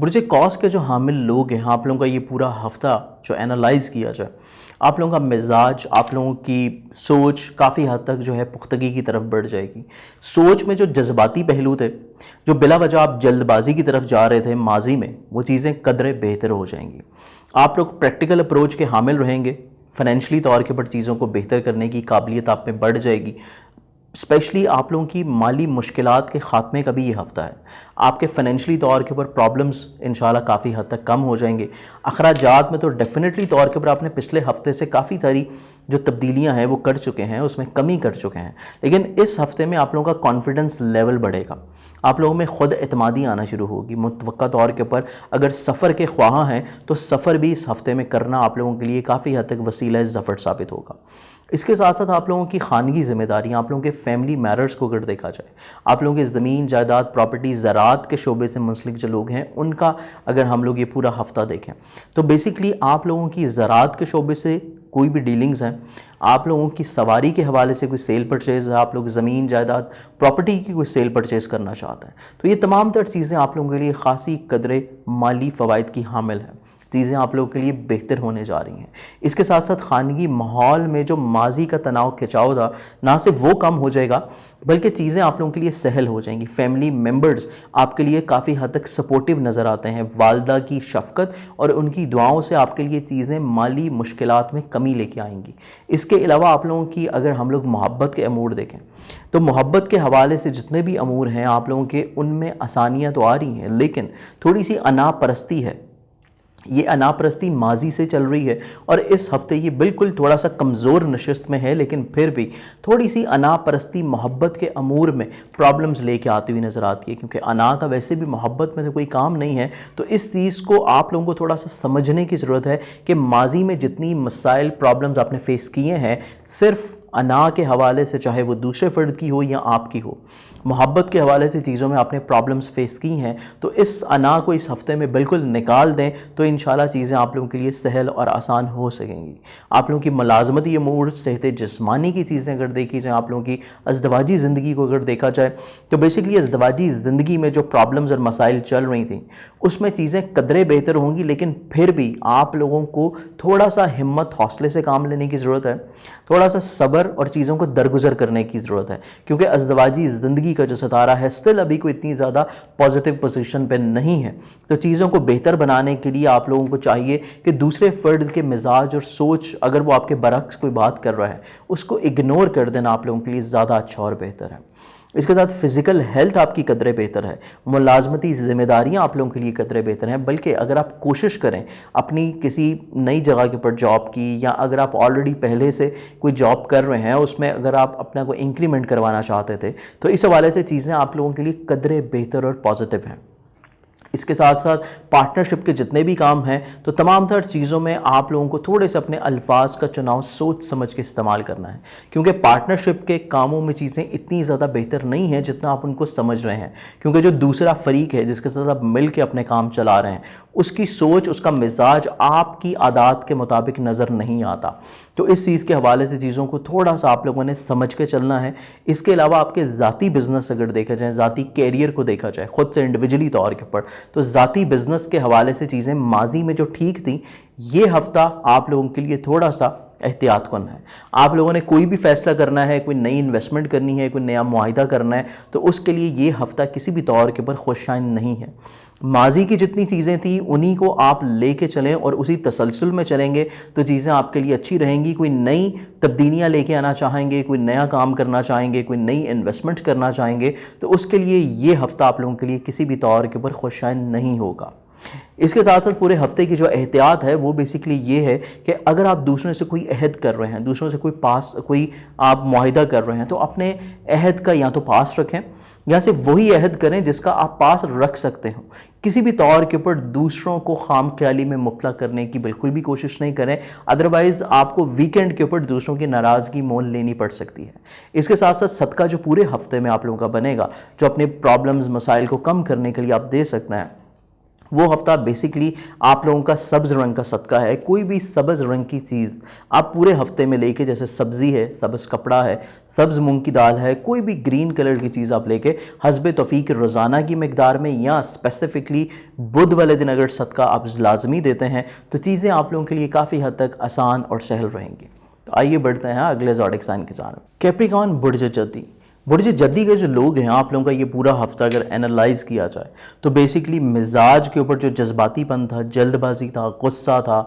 برج قوس کے جو حامل لوگ ہیں، آپ لوگوں کا یہ پورا ہفتہ جو انالائز کیا جائے، آپ لوگوں کا مزاج، آپ لوگوں کی سوچ کافی حد تک جو ہے پختگی کی طرف بڑھ جائے گی۔ سوچ میں جو جذباتی پہلو تھے، جو بلا وجہ آپ جلد بازی کی طرف جا رہے تھے ماضی میں، وہ چیزیں قدرے بہتر ہو جائیں گی۔ آپ لوگ پریکٹیکل اپروچ کے حامل رہیں گے، فائنینشلی طور کے اوپر چیزوں کو بہتر کرنے کی قابلیت آپ میں بڑھ جائے گی۔ اسپیشلی آپ لوگوں کی مالی مشکلات کے خاتمے کا بھی یہ ہفتہ ہے۔ آپ کے فائنینشلی طور کے اوپر پرابلمز انشاءاللہ کافی حد تک کم ہو جائیں گے۔ اخراجات میں تو ڈیفینیٹلی طور کے اوپر آپ نے پچھلے ہفتے سے کافی ساری جو تبدیلیاں ہیں وہ کر چکے ہیں، اس میں کمی کر چکے ہیں، لیکن اس ہفتے میں آپ لوگوں کا کانفیڈنس لیول بڑھے گا، آپ لوگوں میں خود اعتمادی آنا شروع ہوگی۔ متوقع طور کے اوپر اگر سفر کے خواہاں ہیں تو سفر بھی اس ہفتے میں کرنا آپ لوگوں کے لیے کافی حد تک وسیلہ ظفر ثابت ہوگا۔ اس کے ساتھ ساتھ آپ لوگوں کی خانگی ذمہ داریاں، آپ لوگوں کے فیملی میررز کو اگر دیکھا جائے، آپ لوگوں کے زمین جائیداد پراپرٹی زراعت کے شعبے سے منسلک جو لوگ ہیں ان کا اگر ہم لوگ یہ پورا ہفتہ دیکھیں تو بیسیکلی آپ لوگوں کی زراعت کے شعبے سے کوئی بھی ڈیلنگز ہیں، آپ لوگوں کی سواری کے حوالے سے کوئی سیل پرچیز ہے، آپ لوگ زمین جائیداد پراپرٹی کی کوئی سیل پرچیز کرنا چاہتے ہیں، تو یہ تمام تر چیزیں آپ لوگوں کے لیے خاصی قدرے مالی فوائد کی حامل ہیں، چیزیں آپ لوگوں کے لیے بہتر ہونے جا رہی ہیں۔ اس کے ساتھ ساتھ خانگی ماحول میں جو ماضی کا تناؤ کھچاؤ تھا، نہ صرف وہ کم ہو جائے گا بلکہ چیزیں آپ لوگوں کے لیے سہل ہو جائیں گی۔ فیملی ممبرز آپ کے لیے کافی حد تک سپورٹیو نظر آتے ہیں، والدہ کی شفقت اور ان کی دعاؤں سے آپ کے لیے چیزیں مالی مشکلات میں کمی لے کے آئیں گی۔ اس کے علاوہ آپ لوگوں کی اگر ہم لوگ محبت کے امور دیکھیں تو محبت کے حوالے سے جتنے بھی امور ہیں آپ لوگوں کے ان میں آسانیاں تو آ رہی ہیں، لیکن تھوڑی سی انا پرستی ہے۔ یہ انا پرستی ماضی سے چل رہی ہے اور اس ہفتے یہ بالکل تھوڑا سا کمزور نشست میں ہے، لیکن پھر بھی تھوڑی سی انا پرستی محبت کے امور میں پرابلمز لے کے آتی ہوئی نظر آتی ہے، کیونکہ انا کا ویسے بھی محبت میں سے کوئی کام نہیں ہے۔ تو اس چیز کو آپ لوگوں کو تھوڑا سا سمجھنے کی ضرورت ہے کہ ماضی میں جتنی مسائل پرابلمز آپ نے فیس کیے ہیں، صرف انا کے حوالے سے، چاہے وہ دوسرے فرد کی ہو یا آپ کی ہو، محبت کے حوالے سے چیزوں میں آپ نے پرابلمز فیس کی ہیں، تو اس انا کو اس ہفتے میں بالکل نکال دیں تو انشاءاللہ چیزیں آپ لوگوں کے لیے سہل اور آسان ہو سکیں گی۔ آپ لوگوں کی ملازمتی امور، صحت جسمانی کی چیزیں اگر دیکھی جائیں، آپ لوگوں کی ازدواجی زندگی کو اگر دیکھا جائے تو بیسیکلی ازدواجی زندگی میں جو پرابلمز اور مسائل چل رہی تھیں اس میں چیزیں قدرے بہتر ہوں گی، لیکن پھر بھی آپ لوگوں کو تھوڑا سا ہمت حوصلے سے کام لینے کی ضرورت ہے، تھوڑا سا صبر اور چیزوں کو درگزر کرنے کی ضرورت ہے، کیونکہ ازدواجی زندگی کا جو ستارہ ہے سٹل ابھی کوئی اتنی زیادہ پازیٹیو پوزیشن پہ نہیں ہے۔ تو چیزوں کو بہتر بنانے کے لیے آپ لوگوں کو چاہیے کہ دوسرے فرد کے مزاج اور سوچ اگر وہ آپ کے برعکس کوئی بات کر رہا ہے اس کو اگنور کر دینا آپ لوگوں کے لیے زیادہ اچھا اور بہتر ہے۔ اس کے ساتھ فزیکل ہیلتھ آپ کی قدرے بہتر ہے، ملازمتی ذمہ داریاں آپ لوگوں کے لیے قدرے بہتر ہیں، بلکہ اگر آپ کوشش کریں اپنی کسی نئی جگہ کے اوپر جاب کی، یا اگر آپ آلریڈی پہلے سے کوئی جاب کر رہے ہیں اس میں اگر آپ اپنا کوئی انکریمنٹ کروانا چاہتے تھے تو اس حوالے سے چیزیں آپ لوگوں کے لیے قدرے بہتر اور پازیٹیو ہیں۔ اس کے ساتھ ساتھ پارٹنرشپ کے جتنے بھی کام ہیں تو تمام تر چیزوں میں آپ لوگوں کو تھوڑے سے اپنے الفاظ کا چناؤ سوچ سمجھ کے استعمال کرنا ہے، کیونکہ پارٹنرشپ کے کاموں میں چیزیں اتنی زیادہ بہتر نہیں ہیں جتنا آپ ان کو سمجھ رہے ہیں، کیونکہ جو دوسرا فریق ہے جس کے ساتھ آپ مل کے اپنے کام چلا رہے ہیں اس کی سوچ، اس کا مزاج آپ کی عادات کے مطابق نظر نہیں آتا۔ تو اس چیز کے حوالے سے چیزوں کو تھوڑا سا آپ لوگوں نے سمجھ کے چلنا ہے۔ اس کے علاوہ آپ کے ذاتی بزنس اگر دیکھا جائے، ذاتی کیریئر کو دیکھا جائے خود سے انڈیویجولی طور کے اوپر، تو ذاتی بزنس کے حوالے سے چیزیں ماضی میں جو ٹھیک تھیں، یہ ہفتہ آپ لوگوں کے لیے تھوڑا سا احتیاط کن ہے۔ آپ لوگوں نے کوئی بھی فیصلہ کرنا ہے، کوئی نئی انویسٹمنٹ کرنی ہے، کوئی نیا معاہدہ کرنا ہے، تو اس کے لیے یہ ہفتہ کسی بھی طور کے اوپر خوشائن نہیں ہے۔ ماضی کی جتنی چیزیں تھیں انہی کو آپ لے کے چلیں اور اسی تسلسل میں چلیں گے تو چیزیں آپ کے لیے اچھی رہیں گی۔ کوئی نئی تبدیلیاں لے کے آنا چاہیں گے، کوئی نیا کام کرنا چاہیں گے، کوئی نئی انویسٹمنٹس کرنا چاہیں گے، تو اس کے لیے یہ ہفتہ آپ لوگوں کے لیے کسی بھی طور کے اوپر خوشائن نہیں ہوگا۔ اس کے ساتھ ساتھ پورے ہفتے کی جو احتیاط ہے وہ بیسیکلی یہ ہے کہ اگر آپ دوسروں سے کوئی عہد کر رہے ہیں، دوسروں سے کوئی آپ معاہدہ کر رہے ہیں، تو اپنے عہد کا یا تو پاس رکھیں یا صرف وہی عہد کریں جس کا آپ پاس رکھ سکتے ہو۔ کسی بھی طور کے اوپر دوسروں کو خام خیالی میں مبتلا کرنے کی بالکل بھی کوشش نہیں کریں، ادروائز آپ کو ویکینڈ کے اوپر دوسروں کی ناراضگی مول لینی پڑ سکتی ہے۔ اس کے ساتھ ساتھ صدقہ جو پورے ہفتے میں آپ لوگوں کا بنے گا، جو اپنے پرابلمز مسائل کو کم کرنے کے لیے آپ دے سکتے ہیں، وہ ہفتہ بیسکلی آپ لوگوں کا سبز رنگ کا صدقہ ہے. کوئی بھی سبز رنگ کی چیز آپ پورے ہفتے میں لے کے، جیسے سبزی ہے، سبز کپڑا ہے، سبز مونگ کی دال ہے، کوئی بھی گرین کلر کی چیز آپ لے کے حسب توفیق روزانہ کی مقدار میں یا اسپیسیفکلی بدھ والے دن اگر صدقہ آپ لازمی دیتے ہیں تو چیزیں آپ لوگوں کے لیے کافی حد تک آسان اور سہل رہیں گی. تو آئیے بڑھتے ہیں اگلے زوڈک سائن کی جانب. کیپریکارن برج جدی. برج جدی کے جو لوگ ہیں، آپ لوگوں کا یہ پورا ہفتہ اگر اینالائز کیا جائے تو بیسکلی مزاج کے اوپر جو جذباتی پن تھا، جلد بازی تھا، غصہ تھا،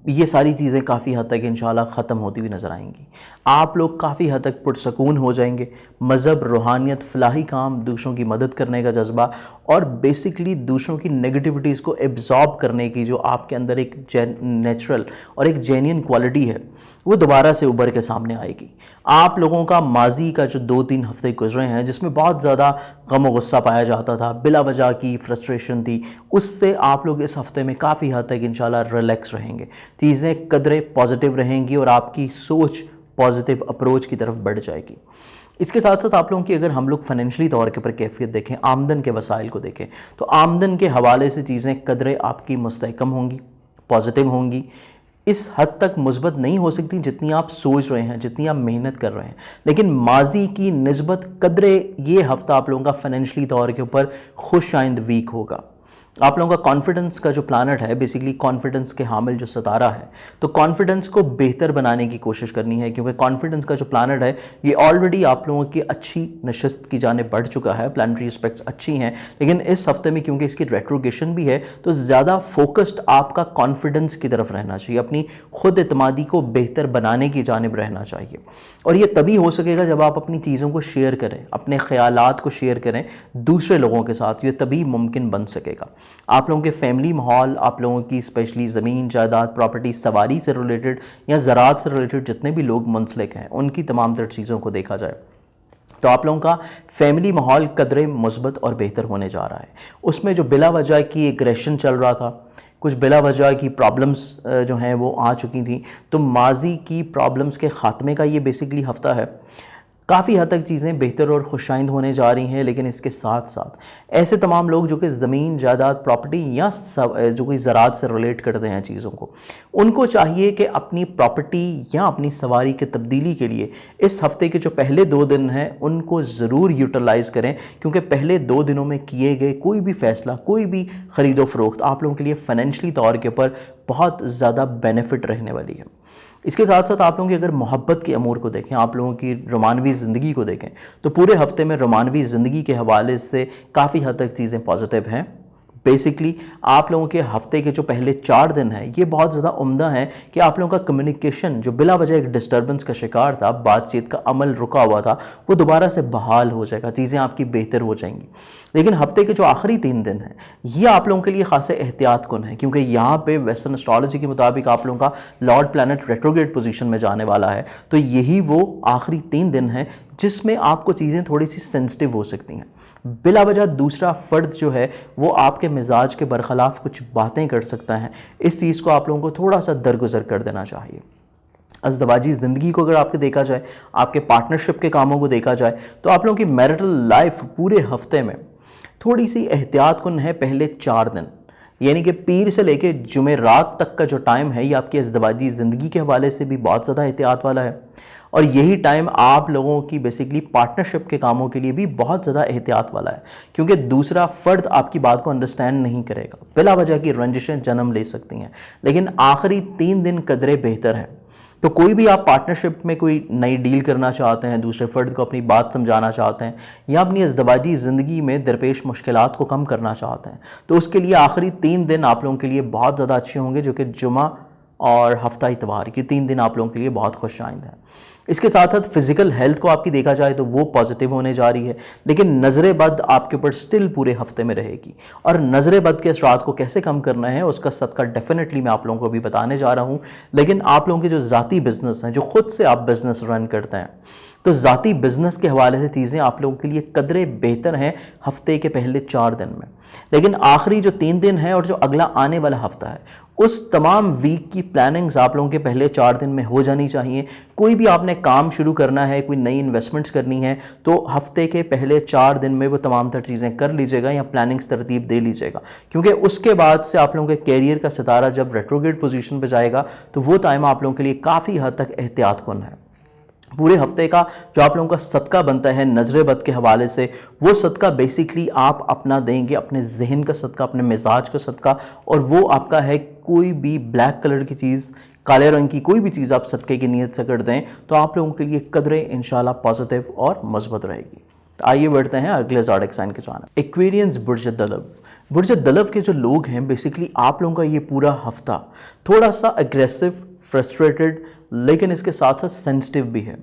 یہ ساری چیزیں کافی حد تک انشاءاللہ ختم ہوتی ہوئی نظر آئیں گی. آپ لوگ کافی حد تک پرسکون ہو جائیں گے. مذہب، روحانیت، فلاحی کام، دوسروں کی مدد کرنے کا جذبہ اور بیسکلی دوسروں کی نیگیٹیوٹیز کو ایبزارب کرنے کی جو آپ کے اندر ایک نیچرل اور ایک جینین کوالٹی ہے، وہ دوبارہ سے ابھر کے سامنے آئے گی. آپ لوگوں کا ماضی کا جو 2-3 ہفتے گزرے ہیں جس میں بہت زیادہ غم و غصہ پایا جاتا تھا، بلا وجہ کی فرسٹریشن تھی، اس سے آپ لوگ اس ہفتے میں کافی حد تک انشاءاللہ ریلیکس رہیں گے. چیزیں قدرے پازیٹیو رہیں گی اور آپ کی سوچ پازیٹیو اپروچ کی طرف بڑھ جائے گی. اس کے ساتھ ساتھ آپ لوگوں کی اگر ہم لوگ فائنینشلی طور کے پر کیفیت دیکھیں، آمدن کے وسائل کو دیکھیں، تو آمدن کے حوالے سے چیزیں قدرے آپ کی مستحکم ہوں گی، پازیٹیو ہوں گی. اس حد تک مثبت نہیں ہو سکتی جتنی آپ سوچ رہے ہیں، جتنی آپ محنت کر رہے ہیں، لیکن ماضی کی نسبت قدرے یہ ہفتہ آپ لوگوں کا فائنینشلی طور کے اوپر خوش آئند ویک ہوگا. آپ لوگوں کا کانفیڈنس کا جو پلانٹ ہے، بیسیکلی کانفیڈنس کے حامل جو ستارہ ہے، تو کانفیڈنس کو بہتر بنانے کی کوشش کرنی ہے، کیونکہ کانفیڈنس کا جو پلانٹ ہے یہ آلریڈی آپ لوگوں کی اچھی نشست کی جانب بڑھ چکا ہے. پلانٹری اسپیکٹس اچھی ہیں، لیکن اس ہفتے میں کیونکہ اس کی ریٹروگیشن بھی ہے تو زیادہ فوکسڈ آپ کا کانفیڈنس کی طرف رہنا چاہیے، اپنی خود اعتمادی کو بہتر بنانے کی جانب رہنا چاہیے. اور یہ تبھی ہو سکے گا جب آپ اپنی چیزوں کو شیئر کریں، اپنے خیالات کو شیئر کریں دوسرے لوگوں کے ساتھ، یہ تبھی ممکن بن سکے گا. آپ لوگوں کے فیملی ماحول، آپ لوگوں کی اسپیشلی زمین جائیداد، پراپرٹی، سواری سے ریلیٹڈ یا زراعت سے ریلیٹڈ جتنے بھی لوگ منسلک ہیں ان کی تمام تر چیزوں کو دیکھا جائے تو آپ لوگوں کا فیملی ماحول قدرے مثبت اور بہتر ہونے جا رہا ہے. اس میں جو بلا وجہ کی ایگریشن چل رہا تھا، کچھ بلا وجہ کی پرابلمز جو ہیں وہ آ چکی تھیں، تو ماضی کی پرابلمز کے خاتمے کا یہ بیسکلی ہفتہ ہے. کافی حد تک چیزیں بہتر اور خوشائند ہونے جا رہی ہیں، لیکن اس کے ساتھ ساتھ ایسے تمام لوگ جو کہ زمین جائیداد، پراپرٹی یا جو کوئی زراعت سے ریلیٹ کرتے ہیں چیزوں کو، ان کو چاہیے کہ اپنی پراپرٹی یا اپنی سواری کے تبدیلی کے لیے اس ہفتے کے جو پہلے 2 دن ہیں ان کو ضرور یوٹیلائز کریں، کیونکہ پہلے 2 دنوں میں کیے گئے کوئی بھی فیصلہ، کوئی بھی خرید و فروخت آپ لوگوں کے لیے فائنینشلی طور کے اوپر بہت زیادہ بینیفٹ رہنے والی ہے. اس کے ساتھ ساتھ آپ لوگوں کی اگر محبت کے امور کو دیکھیں، آپ لوگوں کی رومانوی زندگی کو دیکھیں تو پورے ہفتے میں رومانوی زندگی کے حوالے سے کافی حد تک چیزیں پازیٹیو ہیں. بیسکلی آپ لوگوں کے ہفتے کے جو پہلے 4 دن ہیں یہ بہت زیادہ عمدہ ہیں کہ آپ لوگوں کا کمیونیکیشن جو بلا وجہ ایک ڈسٹربنس کا شکار تھا، بات چیت کا عمل رکا ہوا تھا، وہ دوبارہ سے بحال ہو جائے گا، چیزیں آپ کی بہتر ہو جائیں گی. لیکن ہفتے کے جو آخری 3 دن ہیں یہ آپ لوگوں کے لیے خاصے احتیاط کن ہیں، کیونکہ یہاں پہ ویسٹرن اسٹرالوجی کے مطابق آپ لوگوں کا لارڈ پلانٹ ریٹروگریڈ پوزیشن میں جانے والا ہے. تو یہی وہ آخری 3 دن ہیں جس میں آپ کو چیزیں تھوڑی سی سینسٹیو ہو سکتی ہیں. بلا وجہ دوسرا فرد جو ہے وہ آپ کے مزاج کے برخلاف کچھ باتیں کر سکتا ہے. اس چیز کو آپ لوگوں کو تھوڑا سا درگزر کر دینا چاہیے. ازدواجی زندگی کو اگر آپ کے دیکھا جائے، آپ کے پارٹنرشپ کے کاموں کو دیکھا جائے تو آپ لوگوں کی میرٹل لائف پورے ہفتے میں تھوڑی سی احتیاط کن ہے. پہلے 4 دن یعنی کہ پیر سے لے کے جمعرات تک کا جو ٹائم ہے یہ آپ کی ازدواجی زندگی کے حوالے سے بھی بہت زیادہ احتیاط والا ہے. اور یہی ٹائم آپ لوگوں کی بیسکلی پارٹنرشپ کے کاموں کے لیے بھی بہت زیادہ احتیاط والا ہے، کیونکہ دوسرا فرد آپ کی بات کو انڈرسٹینڈ نہیں کرے گا، بلا وجہ کی رنجشیں جنم لے سکتی ہیں. لیکن آخری 3 دن قدرے بہتر ہیں. تو کوئی بھی آپ پارٹنرشپ میں کوئی نئی ڈیل کرنا چاہتے ہیں، دوسرے فرد کو اپنی بات سمجھانا چاہتے ہیں یا اپنی ازدواجی زندگی میں درپیش مشکلات کو کم کرنا چاہتے ہیں، تو اس کے لیے آخری 3 دن آپ لوگوں کے لیے بہت زیادہ اچھے ہوں گے، جو کہ جمعہ اور ہفتہ اتوار کی 3 دن آپ لوگوں کے لیے بہت خوش آئند ہیں. اس کے ساتھ ساتھ فزیکل ہیلتھ کو آپ کی دیکھا جائے تو وہ پازیٹیو ہونے جا رہی ہے، لیکن نظر بد آپ کے اوپر سٹل پورے ہفتے میں رہے گی. اور نظر بد کے اثرات کو کیسے کم کرنا ہے اس کا صدقہ ڈیفینیٹلی میں آپ لوگوں کو ابھی بتانے جا رہا ہوں. لیکن آپ لوگوں کے جو ذاتی بزنس ہیں، جو خود سے آپ بزنس رن کرتے ہیں، تو ذاتی بزنس کے حوالے سے چیزیں آپ لوگوں کے لیے قدرے بہتر ہیں ہفتے کے پہلے 4 دن میں، لیکن آخری جو 3 دن ہے اور جو اگلا آنے والا ہفتہ ہے اس تمام ویک کی پلاننگز آپ لوگوں کے پہلے 4 دن میں ہو جانی چاہیے۔ کوئی بھی آپ نے کام شروع کرنا ہے، کوئی نئی انویسٹمنٹس کرنی ہے تو ہفتے کے پہلے 4 دن میں وہ تمام تر چیزیں کر لیجیے گا یا پلاننگز ترتیب دے لیجیے گا، کیونکہ اس کے بعد سے آپ لوگوں کے کیریئر کا ستارہ جب ریٹروگریڈ پوزیشن پہ جائے گا تو وہ ٹائم آپ لوگوں کے لیے کافی حد تک احتیاط کن ہے۔ پورے ہفتے کا جو آپ لوگوں کا صدقہ بنتا ہے نظر بد کے حوالے سے، وہ صدقہ بیسیکلی آپ اپنا دیں گے، اپنے ذہن کا صدقہ، اپنے مزاج کا صدقہ، اور وہ آپ کا ہے کوئی بھی بلیک کلر کی چیز، کالے رنگ کی کوئی بھی چیز آپ صدقے کی نیت سے کر دیں تو آپ لوگوں کے لیے قدرے انشاءاللہ پازیٹیو اور مثبت رہے گی۔ آئیے بڑھتے ہیں اگلے زوڈک سائن کے جانب۔ ایکویرینس برج دلو۔ برج دلو کے جو لوگ ہیں بیسیکلی آپ لوگوں کا یہ پورا ہفتہ تھوڑا سا اگریسو، فرسٹریٹڈ، لیکن اس کے ساتھ ساتھ سینسٹیو بھی ہے۔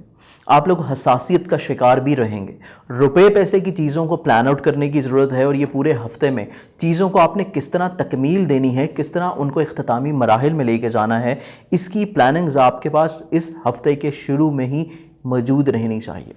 آپ لوگ حساسیت کا شکار بھی رہیں گے۔ روپے پیسے کی چیزوں کو پلان آؤٹ کرنے کی ضرورت ہے، اور یہ پورے ہفتے میں چیزوں کو آپ نے کس طرح تکمیل دینی ہے، کس طرح ان کو اختتامی مراحل میں لے کے جانا ہے، اس کی پلاننگز آپ کے پاس اس ہفتے کے شروع میں ہی موجود رہنی چاہیے،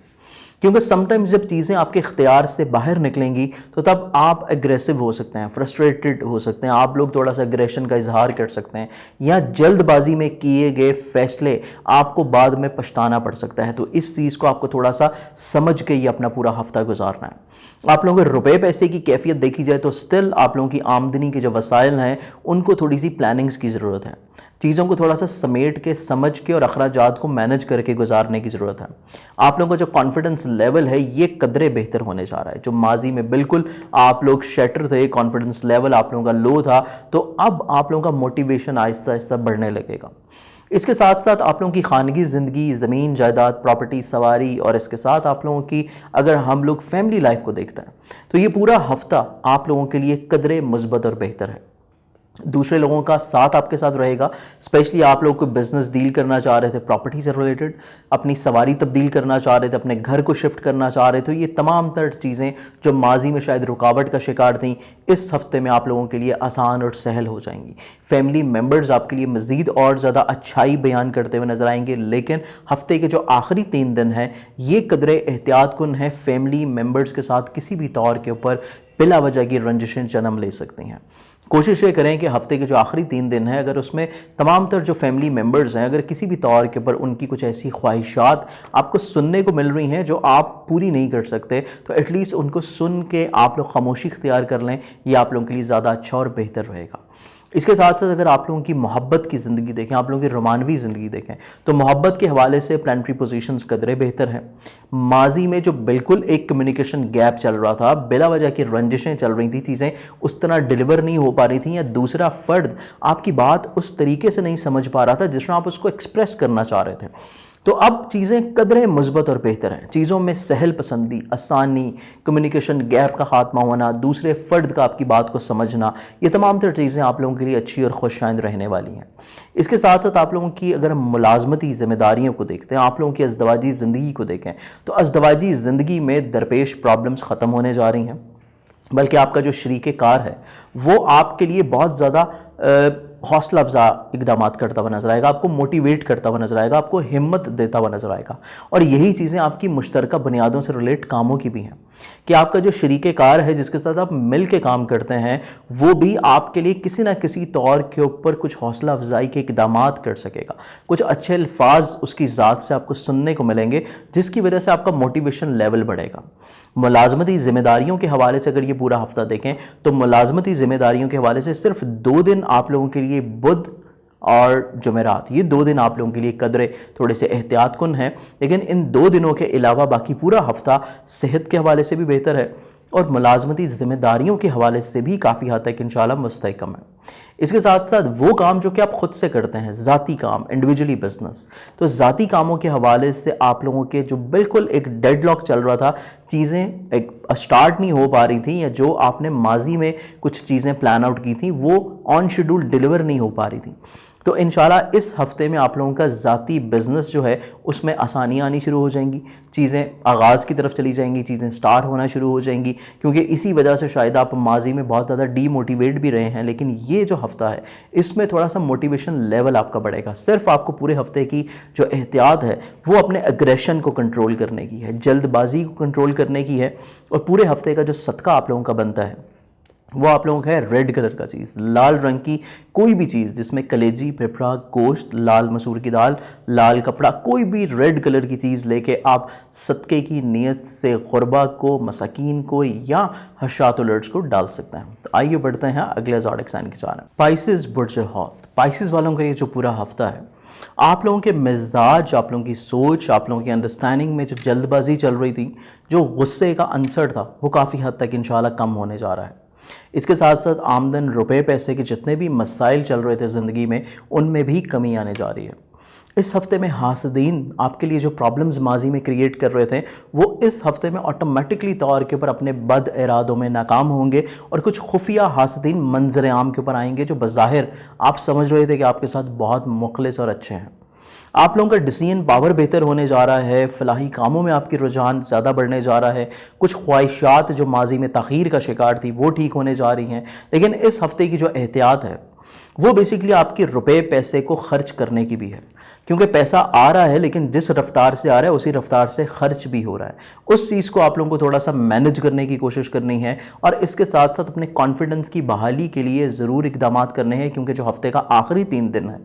کیونکہ سم ٹائمز جب چیزیں آپ کے اختیار سے باہر نکلیں گی تو تب آپ اگریسو ہو سکتے ہیں، فرسٹریٹڈ ہو سکتے ہیں، آپ لوگ تھوڑا سا اگریشن کا اظہار کر سکتے ہیں، یا جلد بازی میں کیے گئے فیصلے آپ کو بعد میں پچھتانا پڑ سکتا ہے۔ تو اس چیز کو آپ کو تھوڑا سا سمجھ کے ہی اپنا پورا ہفتہ گزارنا ہے۔ آپ لوگوں کے روپے پیسے کی کیفیت دیکھی جائے تو سٹل آپ لوگوں کی آمدنی کے جو وسائل ہیں ان کو تھوڑی سی پلاننگز کی ضرورت ہے، چیزوں کو تھوڑا سا سمیٹ کے، سمجھ کے اور اخراجات کو مینج کر کے گزارنے کی ضرورت ہے۔ آپ لوگوں کا جو کانفیڈنس لیول ہے یہ قدرے بہتر ہونے جا رہا ہے۔ جو ماضی میں بالکل آپ لوگ شیٹر تھے، کانفیڈنس لیول آپ لوگوں کا لو تھا، تو اب آپ لوگوں کا موٹیویشن آہستہ آہستہ بڑھنے لگے گا۔ اس کے ساتھ ساتھ آپ لوگوں کی خانگی زندگی، زمین جائیداد، پراپرٹی، سواری، اور اس کے ساتھ آپ لوگوں کی اگر ہم لوگ فیملی لائف کو دیکھتے ہیں تو یہ پورا ہفتہ آپ لوگوں کے لیے قدرے مثبت اور بہتر ہے۔ دوسرے لوگوں کا ساتھ آپ کے ساتھ رہے گا، اسپیشلی آپ لوگ کوئی بزنس ڈیل کرنا چاہ رہے تھے پراپرٹی سے ریلیٹڈ، اپنی سواری تبدیل کرنا چاہ رہے تھے، اپنے گھر کو شفٹ کرنا چاہ رہے تھے، یہ تمام تر چیزیں جو ماضی میں شاید رکاوٹ کا شکار تھیں اس ہفتے میں آپ لوگوں کے لیے آسان اور سہل ہو جائیں گی۔ فیملی ممبرز آپ کے لیے مزید اور زیادہ اچھائی بیان کرتے ہوئے نظر آئیں گے، لیکن ہفتے کے جو آخری 3 دن ہیں یہ قدرے احتیاط کن ہیں۔ فیملی ممبرز کے ساتھ کسی بھی طور کے اوپر بلا وجہ کی رنجشیں جنم لے سکتی ہیں۔ کوشش یہ کریں کہ ہفتے کے جو آخری 3 دن ہیں اگر اس میں تمام تر جو فیملی ممبرز ہیں اگر کسی بھی طور کے اوپر ان کی کچھ ایسی خواہشات آپ کو سننے کو مل رہی ہیں جو آپ پوری نہیں کر سکتے تو ایٹ لیسٹ ان کو سن کے آپ لوگ خاموشی اختیار کر لیں، یہ آپ لوگوں کے لیے زیادہ اچھا اور بہتر رہے گا۔ اس کے ساتھ ساتھ اگر آپ لوگوں کی محبت کی زندگی دیکھیں، آپ لوگوں کی رومانوی زندگی دیکھیں تو محبت کے حوالے سے پلانٹری پوزیشنز قدرے بہتر ہیں۔ ماضی میں جو بالکل ایک کمیونیکیشن گیپ چل رہا تھا، بلا وجہ کی رنجشیں چل رہی تھیں، چیزیں اس طرح ڈیلیور نہیں ہو پا رہی تھیں، یا دوسرا فرد آپ کی بات اس طریقے سے نہیں سمجھ پا رہا تھا جس میں آپ اس کو ایکسپریس کرنا چاہ رہے تھے، تو اب چیزیں قدرے مثبت اور بہتر ہیں۔ چیزوں میں سہل پسندی، آسانی، کمیونیکیشن گیپ کا خاتمہ ہونا، دوسرے فرد کا آپ کی بات کو سمجھنا، یہ تمام تر چیزیں آپ لوگوں کے لیے اچھی اور خوش آئند رہنے والی ہیں۔ اس کے ساتھ ساتھ آپ لوگوں کی اگر ہم ملازمتی ذمہ داریوں کو دیکھتے ہیں، آپ لوگوں کی ازدواجی زندگی کو دیکھیں تو ازدواجی زندگی میں درپیش پرابلمز ختم ہونے جا رہی ہیں، بلکہ آپ کا جو شریک کار ہے وہ آپ کے لیے بہت زیادہ حوصلہ افزا اقدامات کرتا ہوا نظر آئے گا، آپ کو موٹیویٹ کرتا ہوا نظر آئے گا، آپ کو ہمت دیتا ہوا نظر آئے گا، اور یہی چیزیں آپ کی مشترکہ بنیادوں سے ریلیٹ کاموں کی بھی ہیں کہ آپ کا جو شریک کار ہے جس کے ساتھ آپ مل کے کام کرتے ہیں وہ بھی آپ کے لیے کسی نہ کسی طور کے اوپر کچھ حوصلہ افزائی کے اقدامات کر سکے گا، کچھ اچھے الفاظ اس کی ذات سے آپ کو سننے کو ملیں گے جس کی وجہ سے آپ کا موٹیویشن لیول بڑھے گا۔ ملازمتی ذمہ داریوں کے حوالے سے اگر یہ پورا ہفتہ دیکھیں تو ملازمتی ذمہ داریوں کے حوالے سے صرف 2 دن آپ لوگوں کے لیے بدھ اور جمعرات، یہ 2 دن آپ لوگوں کے لیے قدرے تھوڑے سے احتیاط کن ہیں، لیکن ان 2 دنوں کے علاوہ باقی پورا ہفتہ صحت کے حوالے سے بھی بہتر ہے اور ملازمتی ذمہ داریوں کے حوالے سے بھی کافی حد تک انشاءاللہ مستحکم ہے۔ اس کے ساتھ ساتھ وہ کام جو کہ آپ خود سے کرتے ہیں، ذاتی کام، انڈیویجولی بزنس، تو ذاتی کاموں کے حوالے سے آپ لوگوں کے جو بالکل ایک ڈیڈ لاک چل رہا تھا، چیزیں ایک سٹارٹ نہیں ہو پا رہی تھیں، یا جو آپ نے ماضی میں کچھ چیزیں پلان آؤٹ کی تھیں وہ آن شیڈول ڈیلیور نہیں ہو پا رہی تھیں، تو انشاءاللہ اس ہفتے میں آپ لوگوں کا ذاتی بزنس جو ہے اس میں آسانیاں آنی شروع ہو جائیں گی، چیزیں آغاز کی طرف چلی جائیں گی، چیزیں سٹارٹ ہونا شروع ہو جائیں گی، کیونکہ اسی وجہ سے شاید آپ ماضی میں بہت زیادہ ڈی موٹیویٹ بھی رہے ہیں، لیکن یہ جو ہفتہ ہے اس میں تھوڑا سا موٹیویشن لیول آپ کا بڑھے گا۔ صرف آپ کو پورے ہفتے کی جو احتیاط ہے وہ اپنے اگریشن کو کنٹرول کرنے کی ہے، جلد بازی کو کنٹرول کرنے کی ہے، اور پورے ہفتے کا جو صدقہ آپ لوگوں کا بنتا ہے وہ آپ لوگوں کا ہے ریڈ کلر کا چیز، لال رنگ کی کوئی بھی چیز جس میں کلیجی، پھپھڑا، گوشت، لال مسور کی دال، لال کپڑا، کوئی بھی ریڈ کلر کی چیز لے کے آپ صدقے کی نیت سے غربا کو، مساکین کو یا حشات الرٹس کو ڈال سکتے ہیں۔ تو آئیے بڑھتے ہیں اگلے زوڈک سائن کی جانب۔ پائسز برج ہاتھ، پائسز والوں کا یہ جو پورا ہفتہ ہے، آپ لوگوں کے مزاج، آپ لوگوں کی سوچ، آپ لوگوں کی انڈرسٹینڈنگ میں جو جلد بازی چل رہی تھی، جو غصے کا عنصر تھا، وہ کافی حد تک انشاءاللہ کم ہونے جا رہا ہے۔ اس کے ساتھ ساتھ آمدن، روپے پیسے کے جتنے بھی مسائل چل رہے تھے زندگی میں، ان میں بھی کمی آنے جا رہی ہے۔ اس ہفتے میں حاسدین آپ کے لیے جو پرابلمز ماضی میں کریٹ کر رہے تھے وہ اس ہفتے میں آٹومیٹکلی طور کے اوپر اپنے بد ارادوں میں ناکام ہوں گے، اور کچھ خفیہ حاسدین منظر عام کے اوپر آئیں گے جو بظاہر آپ سمجھ رہے تھے کہ آپ کے ساتھ بہت مخلص اور اچھے ہیں۔ آپ لوگوں کا ڈیسیژن پاور بہتر ہونے جا رہا ہے، فلاحی کاموں میں آپ کی رجحان زیادہ بڑھنے جا رہا ہے، کچھ خواہشات جو ماضی میں تاخیر کا شکار تھی وہ ٹھیک ہونے جا رہی ہیں۔ لیکن اس ہفتے کی جو احتیاط ہے وہ بیسیکلی آپ کے روپے پیسے کو خرچ کرنے کی بھی ہے، کیونکہ پیسہ آ رہا ہے لیکن جس رفتار سے آ رہا ہے اسی رفتار سے خرچ بھی ہو رہا ہے۔ اس چیز کو آپ لوگوں کو تھوڑا سا مینج کرنے کی کوشش کرنی ہے، اور اس کے ساتھ ساتھ اپنے کانفیڈنس کی بحالی کے لیے ضرور اقدامات کرنے ہیں، کیونکہ جو ہفتے کا آخری 3 دن ہے،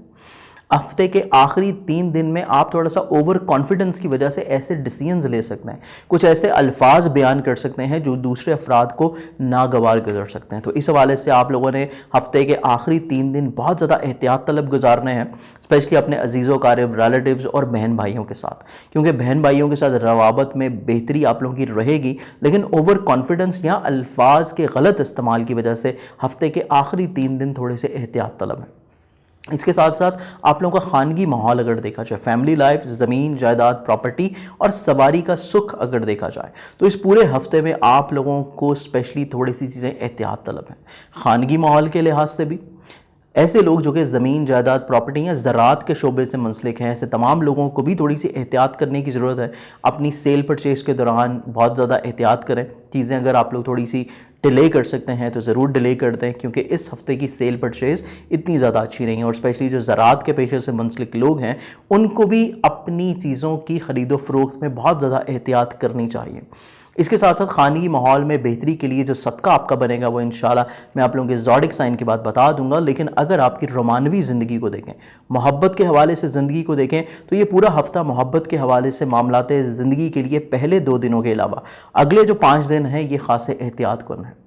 ہفتے کے آخری 3 دن میں آپ تھوڑا سا اوور کانفیڈنس کی وجہ سے ایسے ڈیسیژنز لے سکتے ہیں، کچھ ایسے الفاظ بیان کر سکتے ہیں جو دوسرے افراد کو ناگوار گزر سکتے ہیں۔ تو اس حوالے سے آپ لوگوں نے ہفتے کے آخری 3 دن بہت زیادہ احتیاط طلب گزارنے ہیں، اسپیشلی اپنے عزیز و اقارب، ریلیٹیوز اور بہن بھائیوں کے ساتھ، کیونکہ بہن بھائیوں کے ساتھ روابط میں بہتری آپ لوگوں کی رہے گی، لیکن اوور کانفیڈنس یا الفاظ کے غلط استعمال کی وجہ سے ہفتے کے آخری 3 دن تھوڑے سے احتیاط طلب ہیں۔ اس کے ساتھ ساتھ آپ لوگوں کا خانگی ماحول اگر دیکھا جائے، فیملی لائف، زمین جائیداد، پراپرٹی اور سواری کا سکھ اگر دیکھا جائے، تو اس پورے ہفتے میں آپ لوگوں کو اسپیشلی تھوڑی سی چیزیں احتیاط طلب ہیں۔ خانگی ماحول کے لحاظ سے بھی ایسے لوگ جو کہ زمین جائیداد، پراپرٹی یا زراعت کے شعبے سے منسلک ہیں، ایسے تمام لوگوں کو بھی تھوڑی سی احتیاط کرنے کی ضرورت ہے۔ اپنی سیل پرچیز کے دوران بہت زیادہ احتیاط کریں، چیزیں اگر آپ لوگ تھوڑی سی ڈیلے کر سکتے ہیں تو ضرور ڈیلے کر دیں، کیونکہ اس ہفتے کی سیل پرچیز اتنی زیادہ اچھی نہیں ہے، اور اسپیشلی جو زراعت کے پیشے سے منسلک لوگ ہیں ان کو بھی اپنی چیزوں کی خرید و فروخت میں بہت زیادہ احتیاط کرنی چاہیے۔ اس کے ساتھ ساتھ خانگی ماحول میں بہتری کے لیے جو صدقہ آپ کا بنے گا وہ انشاءاللہ میں آپ لوگوں کے زوڈک سائن کی بات بتا دوں گا، لیکن اگر آپ کی رومانوی زندگی کو دیکھیں، محبت کے حوالے سے زندگی کو دیکھیں، تو یہ پورا ہفتہ محبت کے حوالے سے معاملات زندگی کے لیے پہلے 2 دنوں کے علاوہ اگلے جو 5 دن ہیں یہ خاص احتیاط کن ہیں۔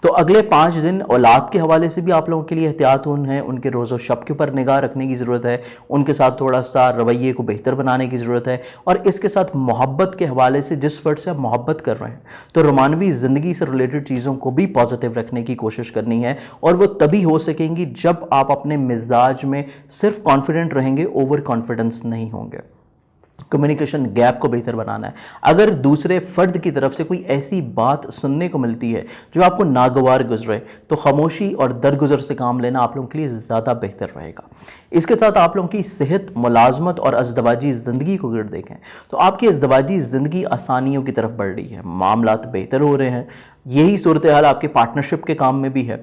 تو اگلے 5 دن اولاد کے حوالے سے بھی آپ لوگوں کے لیے احتیاط ہیں، ان کے روز و شب کے اوپر نگاہ رکھنے کی ضرورت ہے، ان کے ساتھ تھوڑا سا رویے کو بہتر بنانے کی ضرورت ہے، اور اس کے ساتھ محبت کے حوالے سے جس فرد سے آپ محبت کر رہے ہیں تو رومانوی زندگی سے ریلیٹڈ چیزوں کو بھی پازیٹیو رکھنے کی کوشش کرنی ہے، اور وہ تبھی ہو سکیں گی جب آپ اپنے مزاج میں صرف کانفیڈنٹ رہیں گے، اوور کانفیڈنس نہیں ہوں گے۔ کمیونیکیشن گیپ کو بہتر بنانا ہے۔ اگر دوسرے فرد کی طرف سے کوئی ایسی بات سننے کو ملتی ہے جو آپ کو ناگوار گزرے تو خاموشی اور درگزر سے کام لینا آپ لوگوں کے لیے زیادہ بہتر رہے گا۔ اس کے ساتھ آپ لوگوں کی صحت، ملازمت اور ازدواجی زندگی کو اگر دیکھیں تو آپ کی ازدواجی زندگی آسانیوں کی طرف بڑھ رہی ہے، معاملات بہتر ہو رہے ہیں۔ یہی صورتحال آپ کے پارٹنرشپ کے کام میں بھی ہے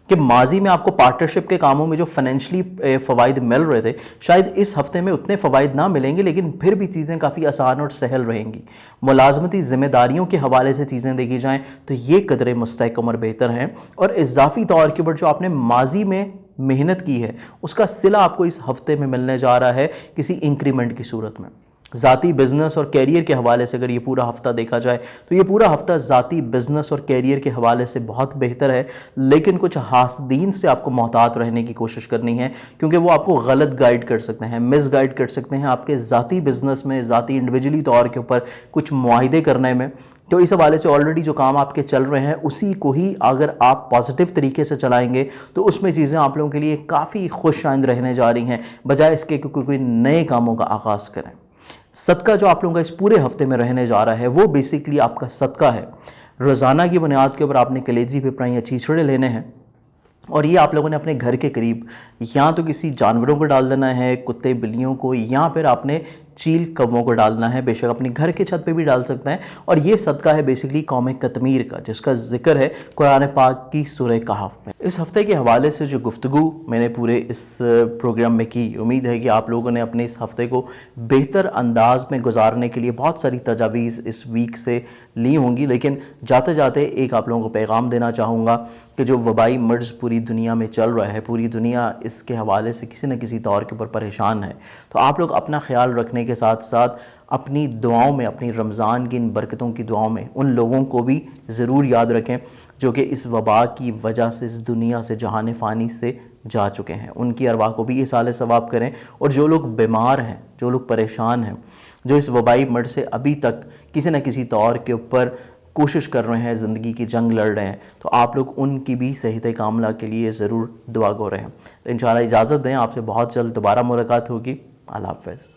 کہ ماضی میں آپ کو پارٹنرشپ کے کاموں میں جو فائنینشلی فوائد مل رہے تھے شاید اس ہفتے میں اتنے فوائد نہ ملیں گے، لیکن پھر بھی چیزیں کافی آسان اور سہل رہیں گی۔ ملازمتی ذمہ داریوں کے حوالے سے چیزیں دیکھی جائیں تو یہ قدرے مستحکم اور بہتر ہیں، اور اضافی طور کے اوپر جو آپ نے ماضی میں محنت کی ہے اس کا صلہ آپ کو اس ہفتے میں ملنے جا رہا ہے کسی انکریمنٹ کی صورت میں۔ ذاتی بزنس اور کیریئر کے حوالے سے اگر یہ پورا ہفتہ دیکھا جائے تو یہ پورا ہفتہ ذاتی بزنس اور کیریئر کے حوالے سے بہت بہتر ہے، لیکن کچھ حاسدین سے آپ کو محتاط رہنے کی کوشش کرنی ہے، کیونکہ وہ آپ کو غلط گائیڈ کر سکتے ہیں، مس گائیڈ کر سکتے ہیں آپ کے ذاتی بزنس میں، ذاتی انڈیویجولی طور کے اوپر کچھ معاہدے کرنے میں۔ تو اس حوالے سے آلریڈی جو کام آپ کے چل رہے ہیں اسی کو ہی اگر آپ پازیٹیو طریقے سے چلائیں گے تو اس میں چیزیں آپ لوگوں کے لیے کافی خوش آئند رہنے جا رہی ہیں، بجائے اس کے کہ کوئی نئے کاموں کا آغاز کریں۔ صدقہ جو آپ لوگوں کا اس پورے ہفتے میں رہنے جا رہا ہے وہ بیسیکلی آپ کا صدقہ ہے۔ روزانہ کی بنیاد کے اوپر آپ نے کلیجی، پھپھڑا یا چیچڑے لینے ہیں، اور یہ آپ لوگوں نے اپنے گھر کے قریب یا تو کسی جانوروں کو ڈال دینا ہے، کتے بلیوں کو، یا پھر آپ نے چیل کووں کو ڈالنا ہے، بے شک اپنی گھر کے چھت پہ بھی ڈال سکتے ہیں۔ اور یہ صدقہ ہے بیسیکلی قوم قطمیر کا، جس کا ذکر ہے قرآن پاک کی سورہ کہف میں۔ اس ہفتے کے حوالے سے جو گفتگو میں نے پورے اس پروگرام میں کی، امید ہے کہ آپ لوگوں نے اپنے اس ہفتے کو بہتر انداز میں گزارنے کے لیے بہت ساری تجاویز اس ویک سے لی ہوں گی، لیکن جاتے جاتے ایک آپ لوگوں کو پیغام دینا چاہوں گا کہ جو وبائی مرض پوری دنیا میں چل رہا ہے، پوری دنیا اس کے حوالے سے کسی نہ کسی طور کے اوپر پریشان ہے، تو آپ لوگ اپنا خیال رکھنے کے ساتھ ساتھ اپنی دعاؤں میں، اپنی رمضان کی ان برکتوں کی دعاؤں میں ان لوگوں کو بھی ضرور یاد رکھیں جو کہ اس وبا کی وجہ سے اس دنیا سے، جہان فانی سے جا چکے ہیں۔ ان کی ارواح کو بھی ایصال ثواب کریں، اور جو لوگ بیمار ہیں، جو لوگ پریشان ہیں، جو اس وبائی مرض سے ابھی تک کسی نہ کسی طور کے اوپر کوشش کر رہے ہیں، زندگی کی جنگ لڑ رہے ہیں، تو آپ لوگ ان کی بھی صحت کاملہ کے لیے ضرور دعا گو رہیں۔ تو انشاءاللہ اجازت دیں، آپ سے بہت جلد دوبارہ ملاقات ہوگی۔ اللہ حافظ۔